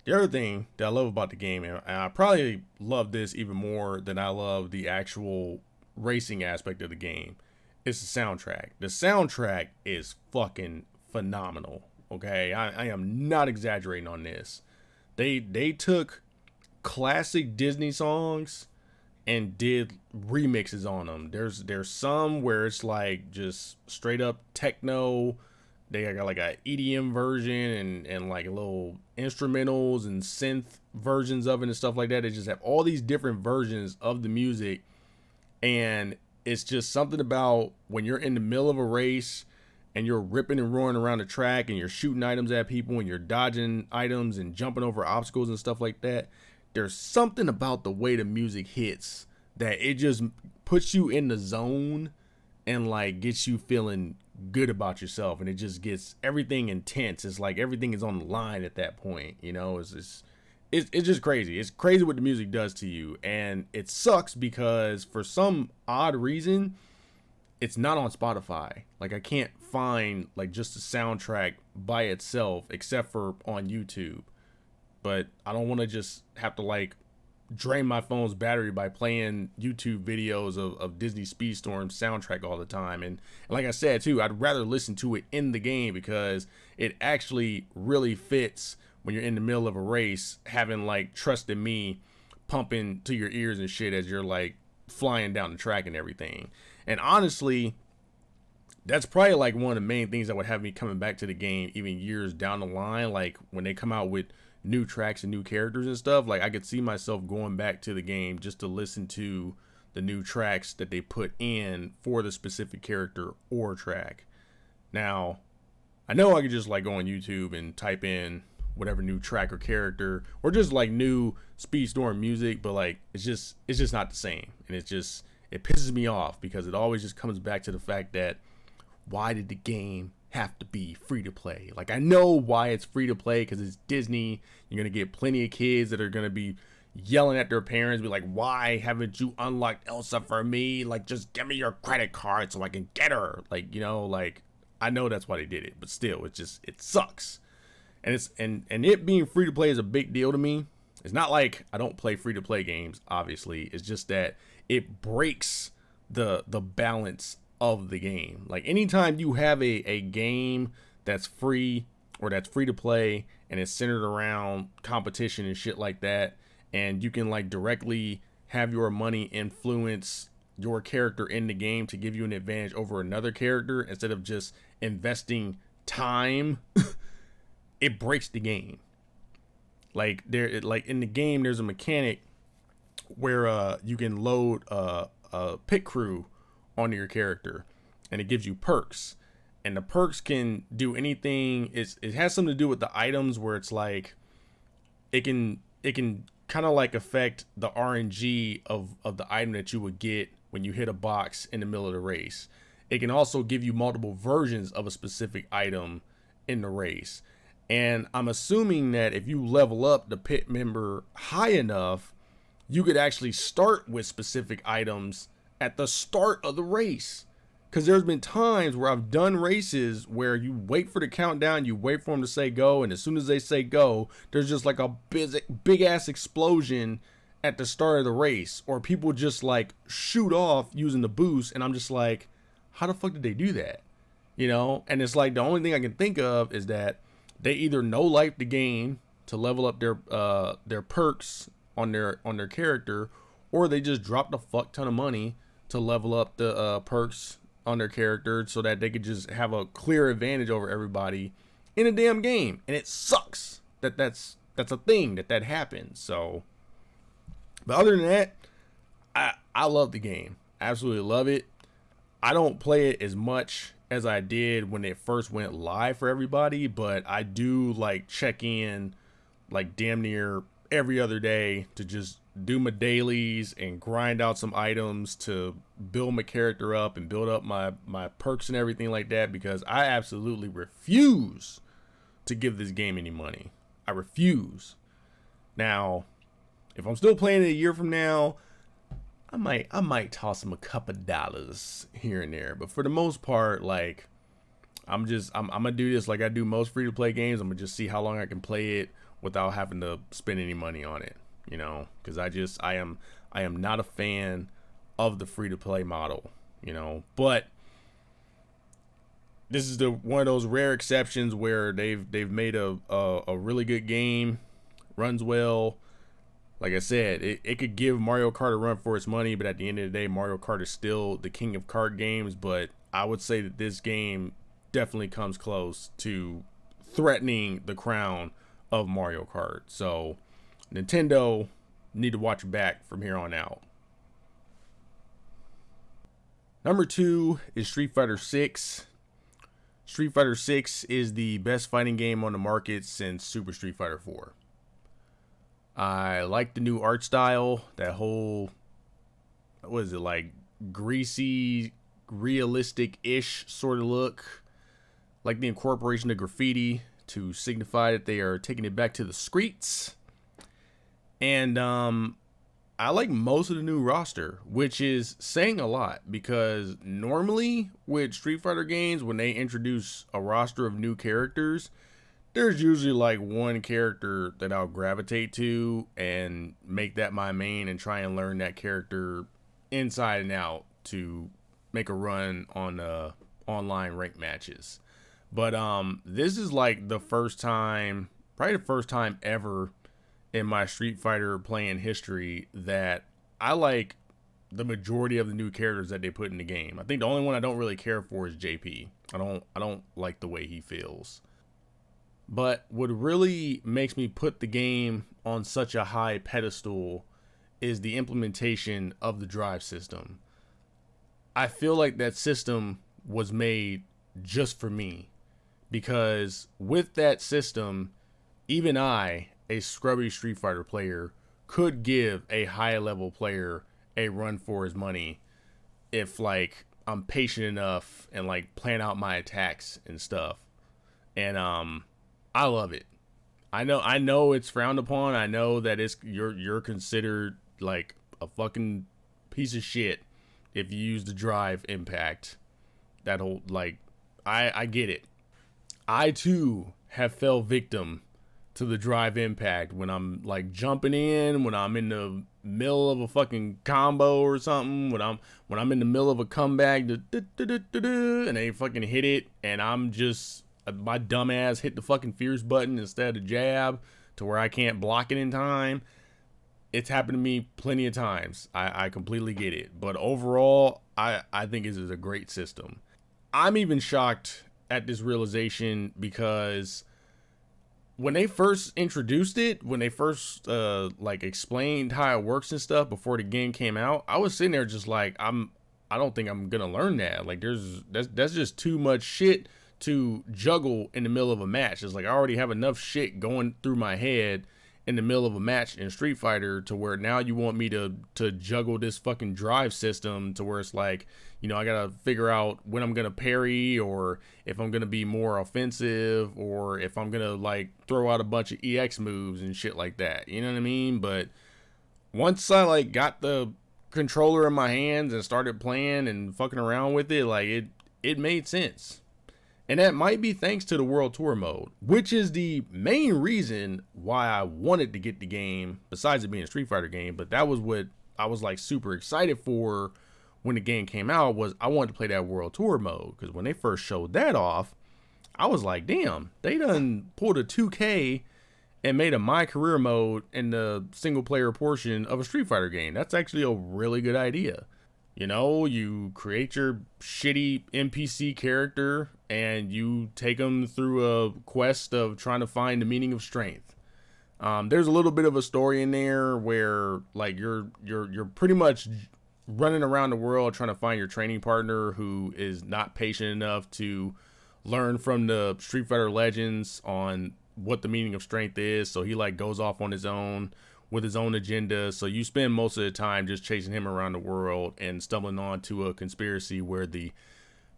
The other thing that I love about the game, and I probably love this even more than I love the actual racing aspect of the game, is the soundtrack. The soundtrack is fucking phenomenal. Okay, I am not exaggerating on this. They took classic Disney songs and did remixes on them. There's some where it's like just straight up techno. They got like a EDM version and like little instrumentals and synth versions of it and stuff like that. They just have all these different versions of the music, and it's just something about when you're in the middle of a race and you're ripping and roaring around the track and you're shooting items at people and you're dodging items and jumping over obstacles and stuff like that. There's something about the way the music hits that it just puts you in the zone and like gets you feeling good about yourself, and it just gets everything intense. It's like everything is on the line at that point, you know. It's just crazy. It's crazy what the music does to you, and it sucks because for some odd reason it's not on Spotify. Like I can't find like just a soundtrack by itself except for on YouTube. But I don't want to just have to like drain my phone's battery by playing YouTube videos of Disney Speedstorm soundtrack all the time. And like I said too, I'd rather listen to it in the game because it actually really fits when you're in the middle of a race, having like Trust in Me pumping to your ears and shit as you're like flying down the track and everything. And honestly, that's probably like one of the main things that would have me coming back to the game even years down the line. Like when they come out with new tracks and new characters and stuff, like I could see myself going back to the game just to listen to the new tracks that they put in for the specific character or track. Now, I know I could just like go on YouTube and type in whatever new track or character or just like new Speedstorm music, but like it's just not the same. And it pisses me off because it always just comes back to the fact that why did the game have to be free to play? Like I know why it's free to play, because it's Disney. You're gonna get plenty of kids that are gonna be yelling at their parents, be like, why haven't you unlocked Elsa for me? Like just give me your credit card so I can get her. Like, you know, like I know that's why they did it, but still it sucks. And it's and it being free to play is a big deal to me. It's not like I don't play free to play games, obviously. It's just that it breaks the balance of the game. Like anytime you have a game that's free or that's free to play and it's centered around competition and shit like that, and you can like directly have your money influence your character in the game to give you an advantage over another character instead of just investing time, it breaks the game. Like like in the game there's a mechanic where you can load a pit crew onto your character, and it gives you perks, and the perks can do anything. It has something to do with the items, where it's like it can kind of like affect the RNG of the item that you would get when you hit a box in the middle of the race. It can also give you multiple versions of a specific item in the race. And I'm assuming that if you level up the pit member high enough, you could actually start with specific items at the start of the race. Because there's been times where I've done races where you wait for the countdown, you wait for them to say go, and as soon as they say go, there's just like a big ass explosion at the start of the race, or people just like shoot off using the boost, and I'm just like, how the fuck did they do that? You know? And it's like the only thing I can think of is that they either no life the game to level up their perks on their character, or they just dropped a fuck ton of money to level up the perks on their character so that they could just have a clear advantage over everybody in a damn game. And it sucks that that's a thing that happens. So, but other than that, I love the game. Absolutely love it. I don't play it as much as I did when it first went live for everybody, but I do like check in like damn near every other day to just do my dailies and grind out some items to build my character up and build up my perks and everything like that, because I absolutely refuse to give this game any money. I refuse. Now, if I'm still playing it a year from now, I might toss him a couple dollars here and there, but for the most part, like, I'm gonna do this like I do most free to play games. I'm gonna just see how long I can play it without having to spend any money on it, you know, because I am not a fan of the free to play model, you know. But this is one of those rare exceptions where they've made a really good game, runs well. Like I said, it could give Mario Kart a run for its money, but at the end of the day, Mario Kart is still the king of kart games. But I would say that this game definitely comes close to threatening the crown of Mario Kart. So Nintendo need to watch your back from here on out. Number 2 is Street Fighter 6. Street Fighter 6 is the best fighting game on the market since Super Street Fighter 4. I like the new art style, that whole, what is it, like greasy, realistic-ish sort of look. Like the incorporation of graffiti to signify that they are taking it back to the streets. And I like most of the new roster, which is saying a lot, because normally with Street Fighter games, when they introduce a roster of new characters, there's usually like one character that I'll gravitate to and make that my main and try and learn that character inside and out to make a run on online ranked matches. But this is like the first time, probably the first time ever in my Street Fighter playing history that I like the majority of the new characters that they put in the game. I think the only one I don't really care for is JP. I don't like the way he feels. But what really makes me put the game on such a high pedestal is the implementation of the drive system. I feel like that system was made just for me, because with that system, even I, a scrubby Street Fighter player, could give a high level player a run for his money if like I'm patient enough and like plan out my attacks and stuff. And I love it. I know it's frowned upon. I know that you're considered like a fucking piece of shit if you use the drive impact. That whole, like, I get it. I too have fell victim to the drive impact when I'm like jumping in, when I'm in the middle of a fucking combo or something, when I'm in the middle of a comeback, and they fucking hit it, and I'm just, my dumb ass hit the fucking fierce button instead of jab to where I can't block it in time. It's happened to me plenty of times. I completely get it. But overall, I think this is a great system. I'm even shocked at this realization because when they first introduced it, when they first like explained how it works and stuff before the game came out, I was sitting there just like, I don't think I'm gonna learn that. Like that's just too much shit to juggle in the middle of a match. It's like I already have enough shit going through my head, in the middle of a match in Street Fighter to where now you want me to juggle this fucking drive system to where it's like, you know, I gotta figure out when I'm gonna parry, or if I'm gonna be more offensive, or if I'm gonna like throw out a bunch of EX moves and shit like that. You know what I mean? But once I like got the controller in my hands and started playing and fucking around with it, like it made sense. And that might be thanks to the World Tour mode, which is the main reason why I wanted to get the game, besides it being a Street Fighter game. But that was what I was like super excited for when the game came out, was I wanted to play that World Tour mode. Because when they first showed that off, I was like, damn, they done pulled a 2K and made a My Career mode in the single player portion of a Street Fighter game. That's actually a really good idea. You know, you create your shitty NPC character and you take them through a quest of trying to find the meaning of strength. There's a little bit of a story in there where like you're pretty much running around the world trying to find your training partner who is not patient enough to learn from the Street Fighter legends on what the meaning of strength is. So he like goes off on his own with his own agenda. So you spend most of the time just chasing him around the world and stumbling onto a conspiracy where the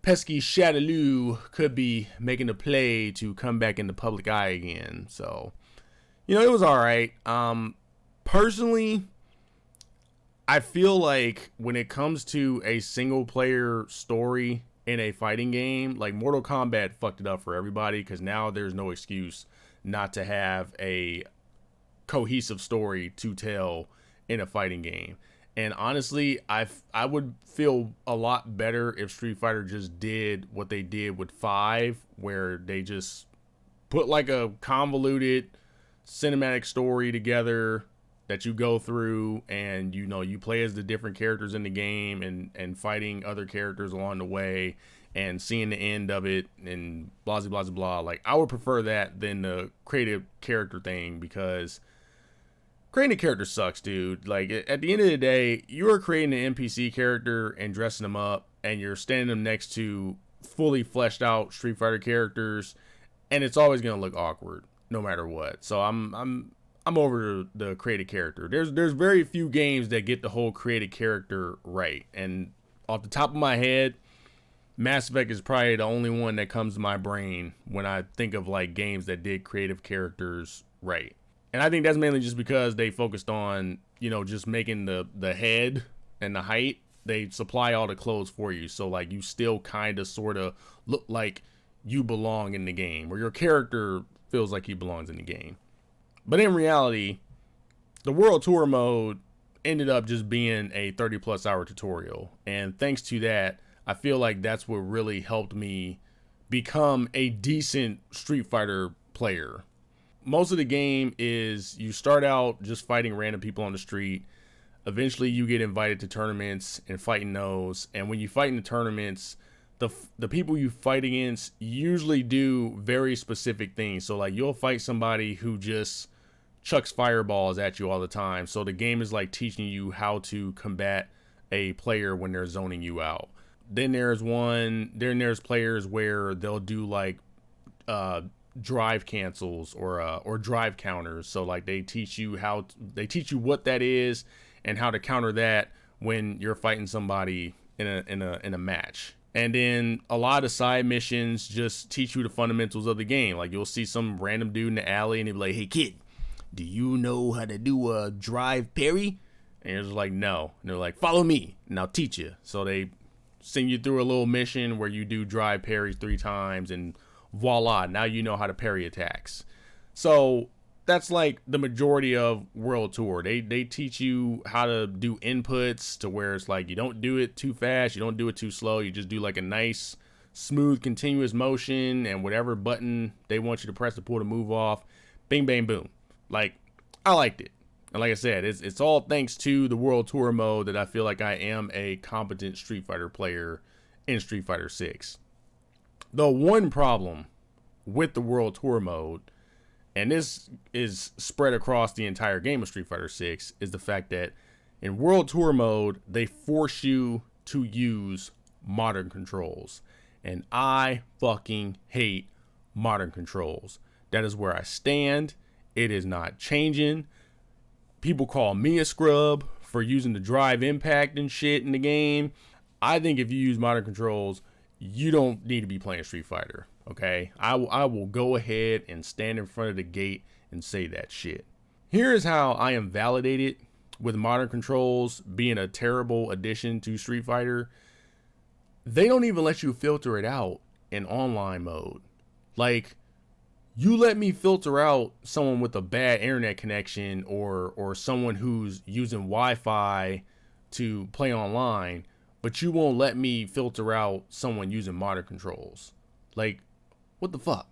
pesky Shadaloo could be making a play to come back in the public eye again. So, you know, it was all right. Personally, I feel like when it comes to a single player story in a fighting game, like Mortal Kombat fucked it up for everybody, because now there's no excuse not to have a cohesive story to tell in a fighting game. And honestly, I would feel a lot better if Street Fighter just did what they did with 5, where they just put like a convoluted cinematic story together that you go through, and you know, you play as the different characters in the game and fighting other characters along the way and seeing the end of it and blah blah blah blah. Like, I would prefer that than the creative character thing, because creating a character sucks, dude. Like, at the end of the day, you are creating an NPC character and dressing them up, and you're standing them next to fully fleshed out Street Fighter characters, and it's always gonna look awkward no matter what. So I'm over the created character. There's very few games that get the whole created character right, and off the top of my head, Mass Effect is probably the only one that comes to my brain when I think of like games that did creative characters right. And I think that's mainly just because they focused on, you know, just making the head and the height. They supply all the clothes for you, so like you still kind of sort of look like you belong in the game, or your character feels like he belongs in the game. But in reality, the World Tour mode ended up just being a 30+ hour tutorial. And thanks to that, I feel like that's what really helped me become a decent Street Fighter player. Most of the game is you start out just fighting random people on the street. Eventually you get invited to tournaments and fighting those. And when you fight in the tournaments, the people you fight against usually do very specific things. So like, you'll fight somebody who just chucks fireballs at you all the time. So the game is like teaching you how to combat a player when they're zoning you out. Then there's players where they'll do like drive cancels or drive counters. So like, they teach you what that is and how to counter that when you're fighting somebody in a match. And then a lot of side missions just teach you the fundamentals of the game. Like, you'll see some random dude in the alley and he'll be like, "Hey kid, do you know how to do a drive parry?" And you're just like, "No." And they're like, "Follow me and I'll teach you." So they send you through a little mission where you do drive parries 3 times, and voila, now you know how to parry attacks. So that's like the majority of World Tour. They teach you how to do inputs to where it's like, you don't do it too fast, you don't do it too slow, you just do like a nice smooth continuous motion, and whatever button they want you to press to pull the move off, bing bang boom. Like, I liked it. And like I said, it's all thanks to the World Tour mode that I feel like I am a competent Street Fighter player in Street Fighter 6. The one problem with the World Tour mode, and this is spread across the entire game of Street Fighter 6, is the fact that in World Tour mode, they force you to use modern controls. And I fucking hate modern controls. That is where I stand It is not changing. People call me a scrub for using the drive impact and shit in the game. I think if you use modern controls, you don't need to be playing Street Fighter. Okay, I will go ahead and stand in front of the gate and say that shit. Here is how I am validated with modern controls being a terrible addition to Street Fighter. They don't even let you filter it out in online mode. Like, you let me filter out someone with a bad internet connection or someone who's using Wi-Fi to play online, but you won't let me filter out someone using modern controls. Like, what the fuck?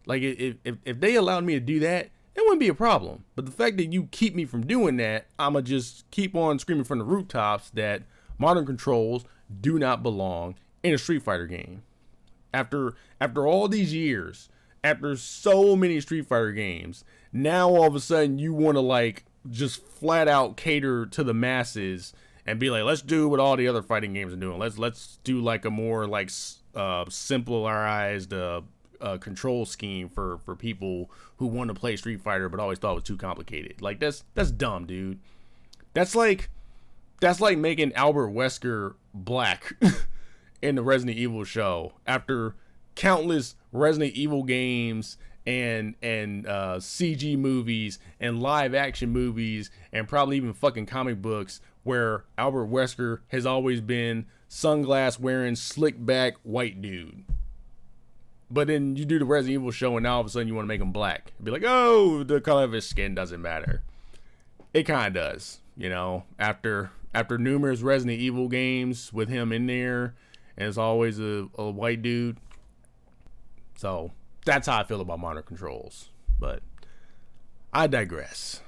Like, if they allowed me to do that, it wouldn't be a problem. But the fact that you keep me from doing that, I'ma just keep on screaming from the rooftops that modern controls do not belong in a Street Fighter game. After all these years, after so many Street Fighter games, now all of a sudden you want to like just flat out cater to the masses and be like, let's do what all the other fighting games are doing. Let's do like a more like simplified control scheme for people who want to play Street Fighter but always thought it was too complicated. Like that's dumb, dude. That's like making Albert Wesker black in the Resident Evil show after countless Resident Evil games and CG movies and live action movies and probably even fucking comic books where Albert Wesker has always been sunglass wearing slick back white dude. But then you do the Resident Evil show and now all of a sudden you want to make him black. Be like, oh, the color of his skin doesn't matter. It kind of does, you know, after numerous Resident Evil games with him in there and it's always a white dude. So that's how I feel about modern controls. But I digress.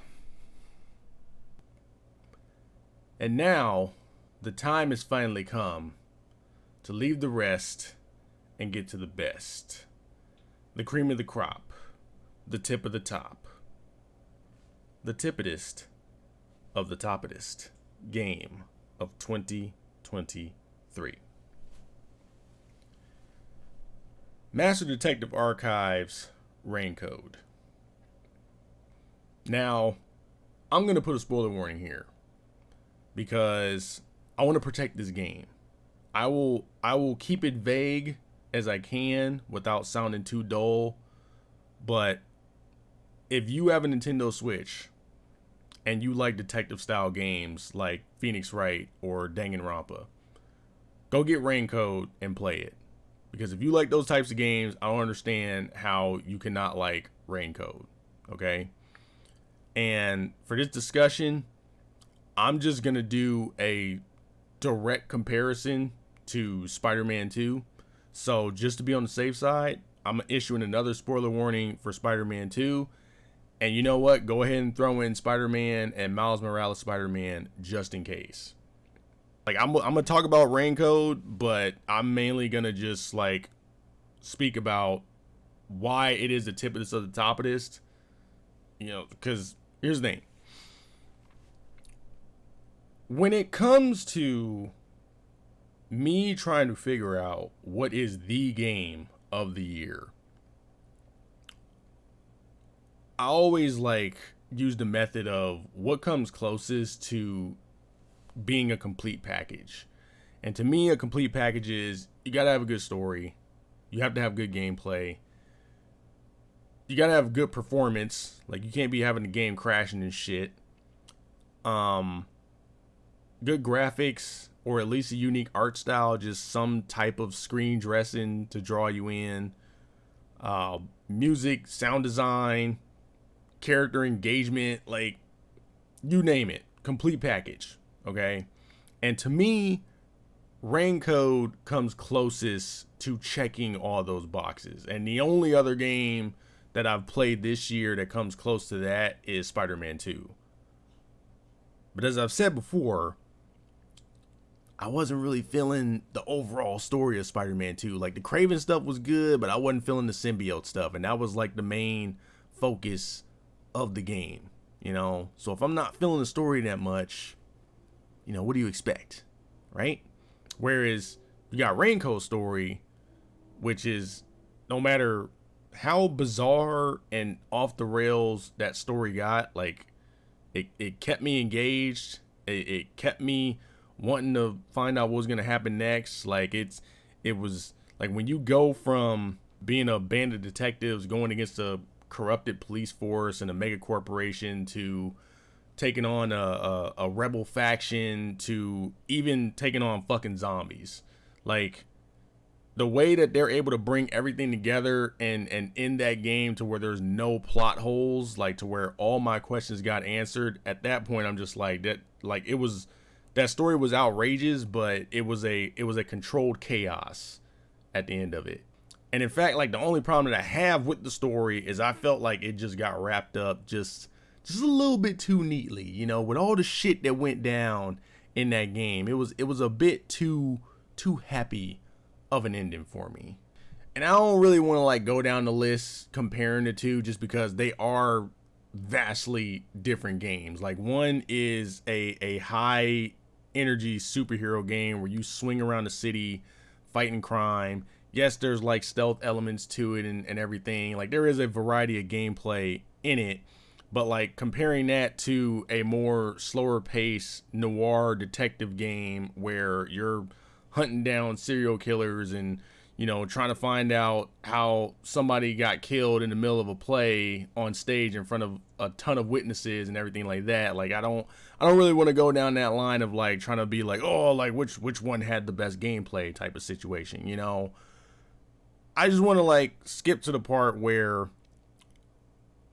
And now the time has finally come to leave the rest and get to the best. The cream of the crop. The tip of the top. The Tippitest of the Toppitist game of 2023. Master Detective Archives Rain Code. Now, I'm going to put a spoiler warning here because I want to protect this game. I will keep it vague as I can without sounding too dull, but if you have a Nintendo Switch and you like detective style games like Phoenix Wright or Danganronpa, go get Rain Code and play it. Because if you like those types of games, I don't understand how you cannot like Rain Code, okay? And for this discussion, I'm just going to do a direct comparison to Spider-Man 2. So just to be on the safe side, I'm issuing another spoiler warning for Spider-Man 2. And you know what? Go ahead and throw in Spider-Man and Miles Morales Spider-Man just in case. Like, I'm going to talk about Rain Code, but I'm mainly going to just, like, speak about why it is the Tippitest of the Toppitest. You know, because here's the thing. When it comes to me trying to figure out what is the game of the year, I always, like, use the method of what comes closest to being a complete package. And to me, a complete package is you gotta have a good story, you have to have good gameplay, you gotta have good performance. Like, you can't be having the game crashing and shit. Good graphics, or at least a unique art style, just some type of screen dressing to draw you in. Music, sound design, character engagement, like, you name it, complete package. Okay, and to me, Rain Code comes closest to checking all those boxes. And the only other game that I've played this year that comes close to that is Spider-Man 2. But as I've said before, I wasn't really feeling the overall story of Spider-Man 2. Like, the Kraven stuff was good, but I wasn't feeling the symbiote stuff. And that was like the main focus of the game, you know? So if I'm not feeling the story that much, you know, what do you expect, right? Whereas you got Rain Code's story, which is, no matter how bizarre and off the rails that story got. Like it kept me engaged. It kept me wanting to find out what was gonna happen next. Like it was like when you go from being a band of detectives going against a corrupted police force and a mega corporation to taking on a rebel faction to even taking on fucking zombies. Like the way that they're able to bring everything together and in that game to where there's no plot holes, like to where all my questions got answered. At that point, I'm just like that. Like it was, that story was outrageous, but it was a controlled chaos at the end of it. And in fact, like the only problem that I have with the story is I felt like it just got wrapped up just a little bit too neatly, you know, with all the shit that went down in that game. It was a bit too happy of an ending for me. And I don't really want to like go down the list comparing the two just because they are vastly different games. Like one is a high energy superhero game where you swing around the city fighting crime. Yes, there's like stealth elements to it and everything. Like there is a variety of gameplay in it, but like comparing that to a more slower pace noir detective game where you're hunting down serial killers and, you know, trying to find out how somebody got killed in the middle of a play on stage in front of a ton of witnesses and everything like that. Like I don't really want to go down that line of like trying to be like, oh, like which one had the best gameplay type of situation, you know. I just want to like skip to the part where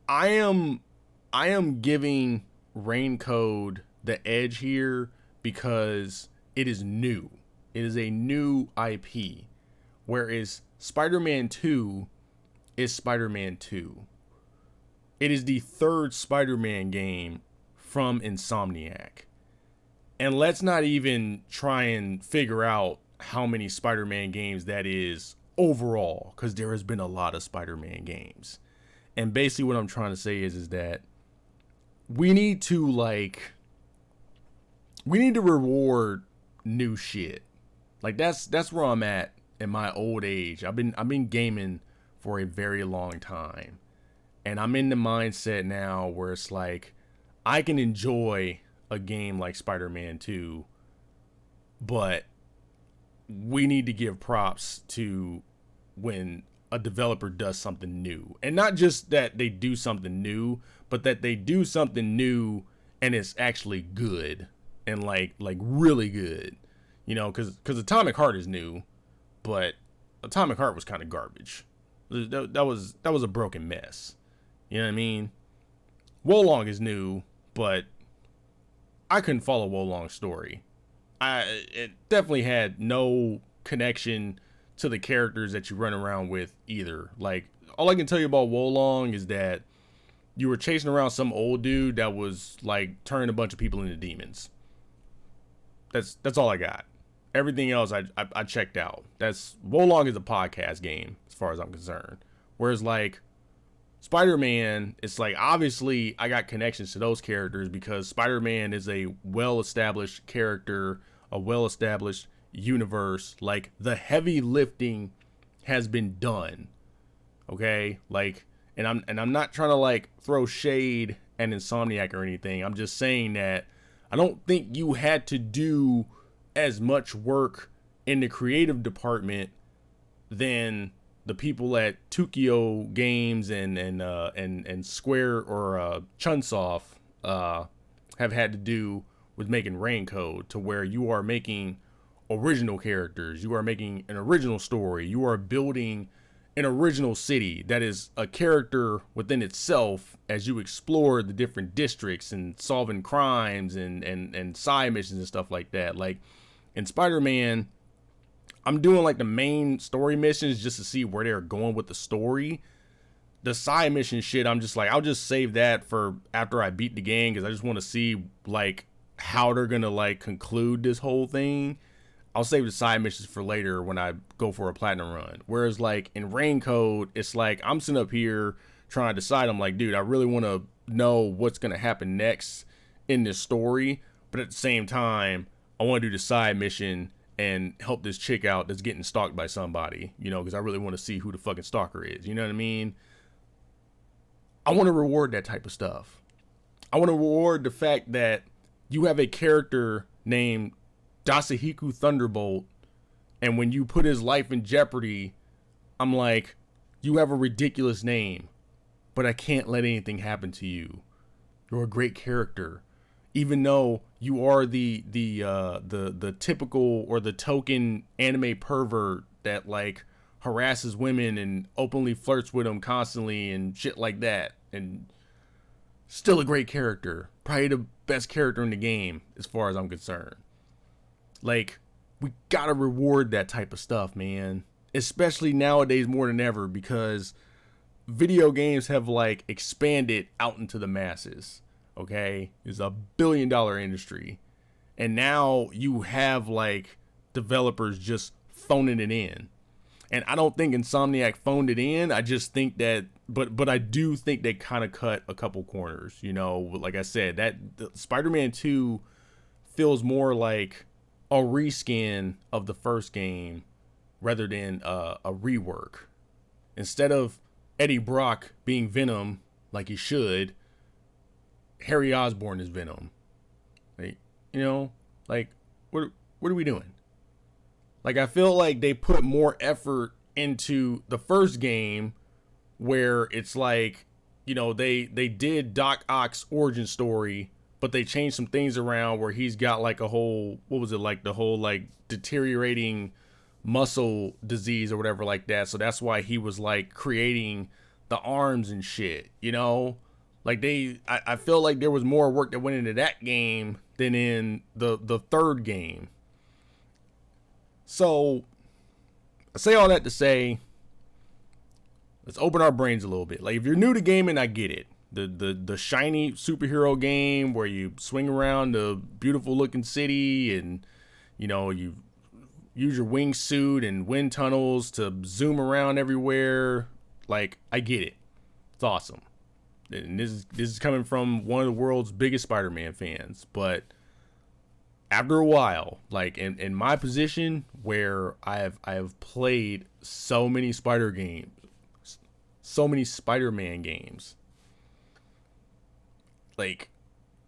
I am giving Raincode the edge here because it is new. It is a new IP. Whereas Spider-Man 2 is Spider-Man 2. It is the third Spider-Man game from Insomniac. And let's not even try and figure out how many Spider-Man games that is overall, because there has been a lot of Spider-Man games. And basically what I'm trying to say is that we need to reward new shit. Like that's where I'm at in my old age. I've been gaming for a very long time. And I'm in the mindset now where it's like I can enjoy a game like Spider-Man 2, but we need to give props to when a developer does something new. And not just that they do something new, but that they do something new and it's actually good and like really good. You know, because Atomic Heart is new, but Atomic Heart was kind of garbage. That was a broken mess. You know what I mean? Wolong is new, but I couldn't follow Wolong's story. It definitely had no connection to the characters that you run around with either. Like, all I can tell you about Wolong is that you were chasing around some old dude that was like turning a bunch of people into demons. That's all I got. Everything else I checked out. Wolong is a podcast game as far as I'm concerned. Whereas like Spider-Man, it's like obviously I got connections to those characters because Spider-Man is a well-established character, a well-established universe. Like the heavy lifting has been done. Okay? Like and I'm not trying to like throw shade at Insomniac or anything. I'm just saying that I don't think you had to do as much work in the creative department than the people at Tokyo Games and Square or Chunsoft have had to do with making Raincode, to where you are making original characters, you are making an original story, you are building an original city that is a character within itself as you explore the different districts and solving crimes and side missions and stuff like that. Like in Spider-Man, I'm doing like the main story missions just to see where they're going with the story. The side mission shit, I'm just like, I'll just save that for after I beat the game, because I just want to see like how they're gonna like conclude this whole thing. I'll save the side missions for later when I go for a platinum run. Whereas like in Raincode, it's like I'm sitting up here trying to decide. I'm like, dude, I really want to know what's gonna happen next in this story, but at the same time, I want to do the side mission and help this chick out that's getting stalked by somebody, you know, because I really want to see who the fucking stalker is. You know what I mean? I want to reward that type of stuff. I want to reward the fact that you have a character named Dasahiku Thunderbolt, and when you put his life in jeopardy, I'm like, you have a ridiculous name, but I can't let anything happen to you. You're a great character, even though you are the typical or the token anime pervert that like harasses women and openly flirts with them constantly and shit like that. And still a great character, probably the best character in the game as far as I'm concerned. Like, we gotta reward that type of stuff, man. Especially nowadays more than ever, because video games have like expanded out into the masses. Okay, it's a billion-dollar industry, and now you have like developers just phoning it in. And I don't think Insomniac phoned it in. I just think that, but I do think they kind of cut a couple corners. You know, like I said, that Spider-Man 2 feels more like a reskin of the first game rather than a rework. Instead of Eddie Brock being Venom like he should, Harry Osborn is Venom. Like, you know, like what are we doing? Like, I feel like they put more effort into the first game, where it's like, you know, they did Doc Ock's origin story, but they changed some things around where he's got like a whole, what was it, like the whole like deteriorating muscle disease or whatever like that. So that's why he was like creating the arms and shit, you know? Like I feel like there was more work that went into that game than in the third game. So I say all that to say, let's open our brains a little bit. Like, if you're new to gaming, I get it. The shiny superhero game where you swing around the beautiful looking city and, you know, you use your wingsuit and wind tunnels to zoom around everywhere. Like, I get it. It's awesome. And this is coming from one of the world's biggest Spider-Man fans. But after a while, like in my position where I have played so many Spider-Man games, like,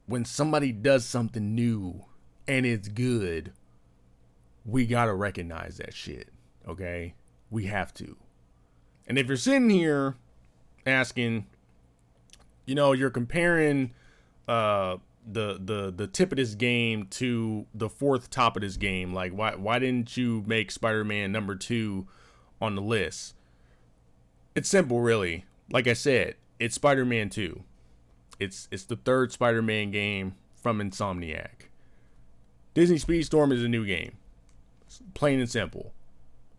when somebody does something new and it's good, we gotta recognize that shit, okay? We have to. And if you're sitting here asking, you know, you're comparing the Tippitest game to the fourth Toppitist game, like why didn't you make Spider-Man number 2 on the list? It's simple, really. Like I said, it's Spider-Man 2. It's the third Spider-Man game from Insomniac. Disney Speedstorm is a new game. It's plain and simple.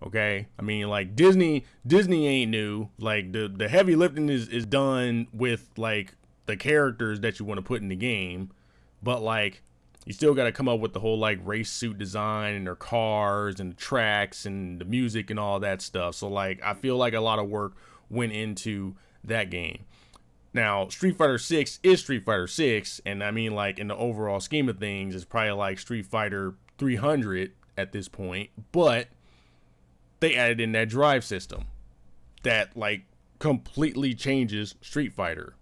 Okay? I mean, like, Disney ain't new. Like, the heavy lifting is done with, like, the characters that you want to put in the game. But, like, you still got to come up with the whole, like, race suit design and their cars and the tracks and the music and all that stuff. So, like, I feel like a lot of work went into that game. Now, Street Fighter 6 is Street Fighter 6, and I mean, like, in the overall scheme of things, it's probably like Street Fighter 300 at this point, but they added in that drive system that, like, completely changes Street Fighter.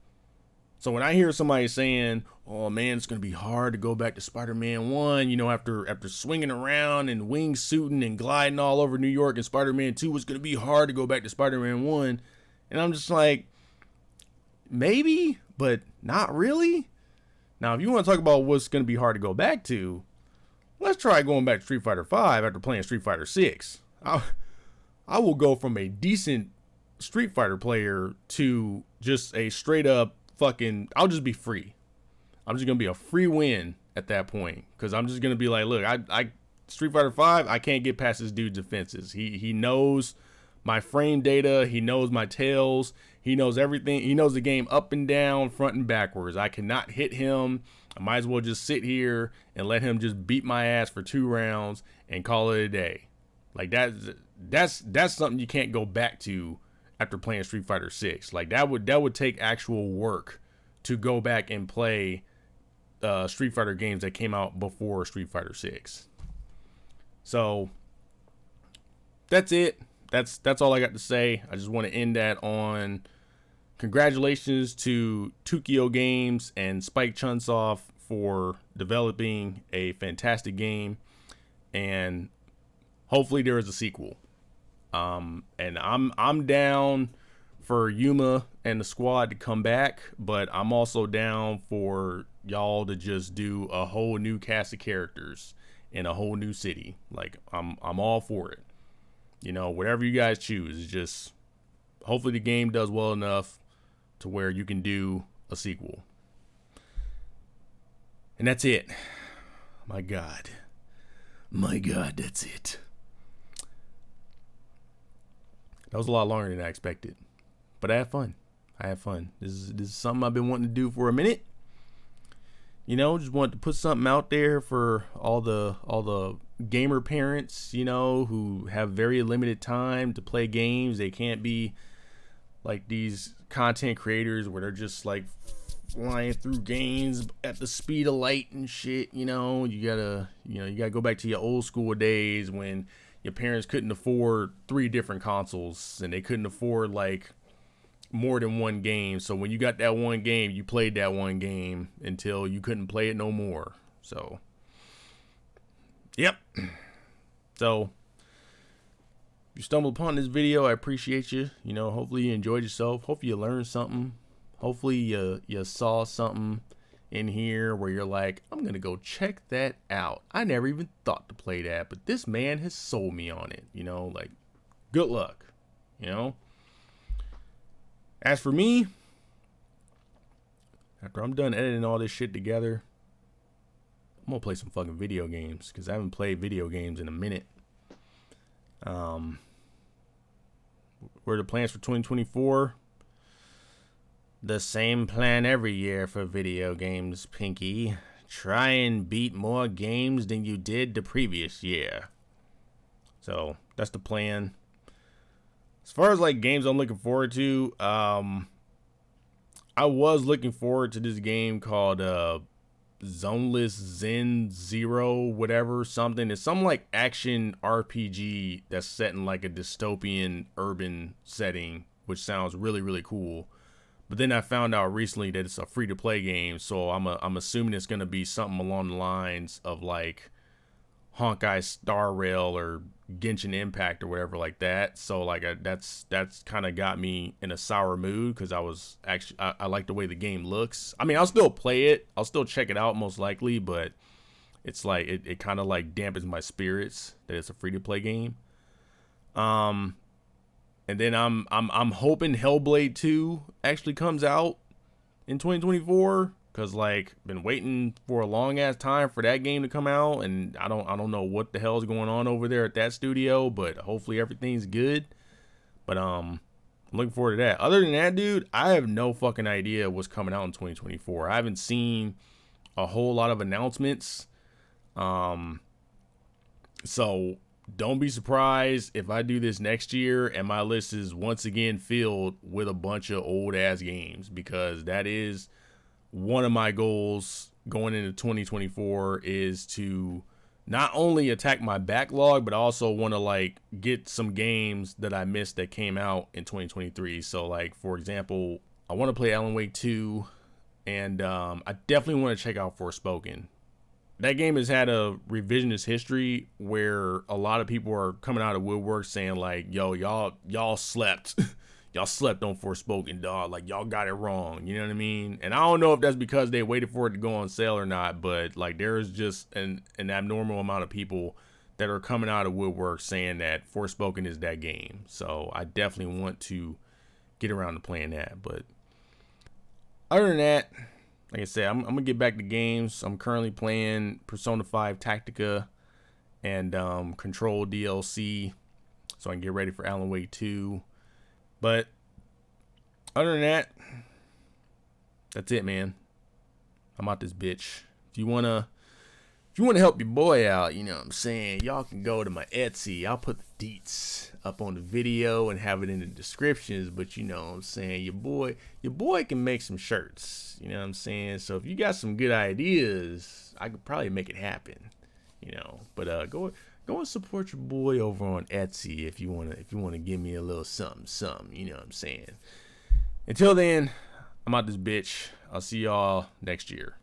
So when I hear somebody saying, oh man, it's going to be hard to go back to Spider-Man 1, you know, after swinging around and wingsuiting and gliding all over New York, and Spider-Man 2 was going to be hard to go back to Spider-Man 1, and I'm just like, maybe, but not really. Now, if you want to talk about what's going to be hard to go back to, let's try going back to Street Fighter 5 after playing Street Fighter 6. I will go from a decent Street Fighter player to just a straight up fucking, I'll just be free. I'm just going to be a free win at that point, because I'm just going to be like, look, I Street Fighter 5, I can't get past this dude's defenses. He knows my frame data, he knows my tails, he knows everything. He knows the game up and down, front and backwards. I cannot hit him. I might as well just sit here and let him just beat my ass for 2 rounds and call it a day. Like, that's something you can't go back to after playing Street Fighter 6. Like, that would take actual work to go back and play Street Fighter games that came out before Street Fighter 6. So that's it. That's all I got to say. I just want to end that on congratulations to Tokyo Games and Spike Chunsoft for developing a fantastic game, and hopefully there is a sequel. And I'm down for Yuma and the squad to come back, but I'm also down for y'all to just do a whole new cast of characters in a whole new city. Like I'm all for it. You know, whatever you guys choose. It's just hopefully the game does well enough to where you can do a sequel. And that's it. My God, that's it. That was a lot longer than I expected, but I had fun. This is something I've been wanting to do for a minute. You know, just wanted to put something out there for all the gamer parents, you know, who have very limited time to play games. They can't be like these content creators where they're just like flying through games at the speed of light and shit. You know, you gotta go back to your old school days when your parents couldn't afford 3 different consoles and they couldn't afford like more than one game. So when you got that one game, you played that one game until you couldn't play it no more. So, yep. So, if you stumbled upon this video, I appreciate you. You know, hopefully you enjoyed yourself. Hopefully you learned something. Hopefully you saw something in here where you're like, I'm going to go check that out. I never even thought to play that, but this man has sold me on it. You know, like, good luck, you know. As for me, after I'm done editing all this shit together, I'm gonna play some fucking video games because I haven't played video games in a minute. What are the plans for 2024? The same plan every year for video games, Pinky. Try and beat more games than you did the previous year. So that's the plan. As far as like games I'm looking forward to, I was looking forward to this game called Zoneless Zen Zero, whatever, something. It's some like action RPG that's set in like a dystopian urban setting, which sounds really, really cool. But then I found out recently that it's a free-to-play game, so I'm assuming it's gonna be something along the lines of like Honkai Star Rail or Genshin Impact or whatever like that. So like that's kind of got me in a sour mood because I like the way the game looks. I mean, I'll still play it, I'll still check it out most likely, but it's like it kind of like dampens my spirits that it's a free-to-play game. And then I'm hoping Hellblade 2 actually comes out in 2024. Cause like been waiting for a long ass time for that game to come out, and I don't know what the hell is going on over there at that studio, but hopefully everything's good. But I'm looking forward to that. Other than that, dude, I have no fucking idea what's coming out in 2024. I haven't seen a whole lot of announcements. So don't be surprised if I do this next year and my list is once again filled with a bunch of old ass games, because that is one of my goals going into 2024 is to not only attack my backlog, but I also want to like get some games that I missed that came out in 2023. So like, for example, I want to play Alan Wake 2, and I definitely want to check out Forspoken. That game has had a revisionist history where a lot of people are coming out of woodwork saying like, yo, y'all slept. Y'all slept on Forspoken, dog. Like, y'all got it wrong. You know what I mean? And I don't know if that's because they waited for it to go on sale or not, but like there is just an abnormal amount of people that are coming out of woodwork saying that Forspoken is that game. So I definitely want to get around to playing that. But other than that, like I said, I'm gonna get back to games. I'm currently playing Persona 5 Tactica and Control DLC, so I can get ready for Alan Wake 2. But other than that, that's it, man. I'm out this bitch. If you wanna help your boy out, you know what I'm saying, y'all can go to my Etsy. I'll put the deets up on the video and have it in the descriptions. But you know what I'm saying, your boy can make some shirts. You know what I'm saying. So if you got some good ideas, I could probably make it happen. You know, but go go and support your boy over on Etsy if you wanna give me a little something, you know what I'm saying. Until then, I'm out this bitch. I'll see y'all next year.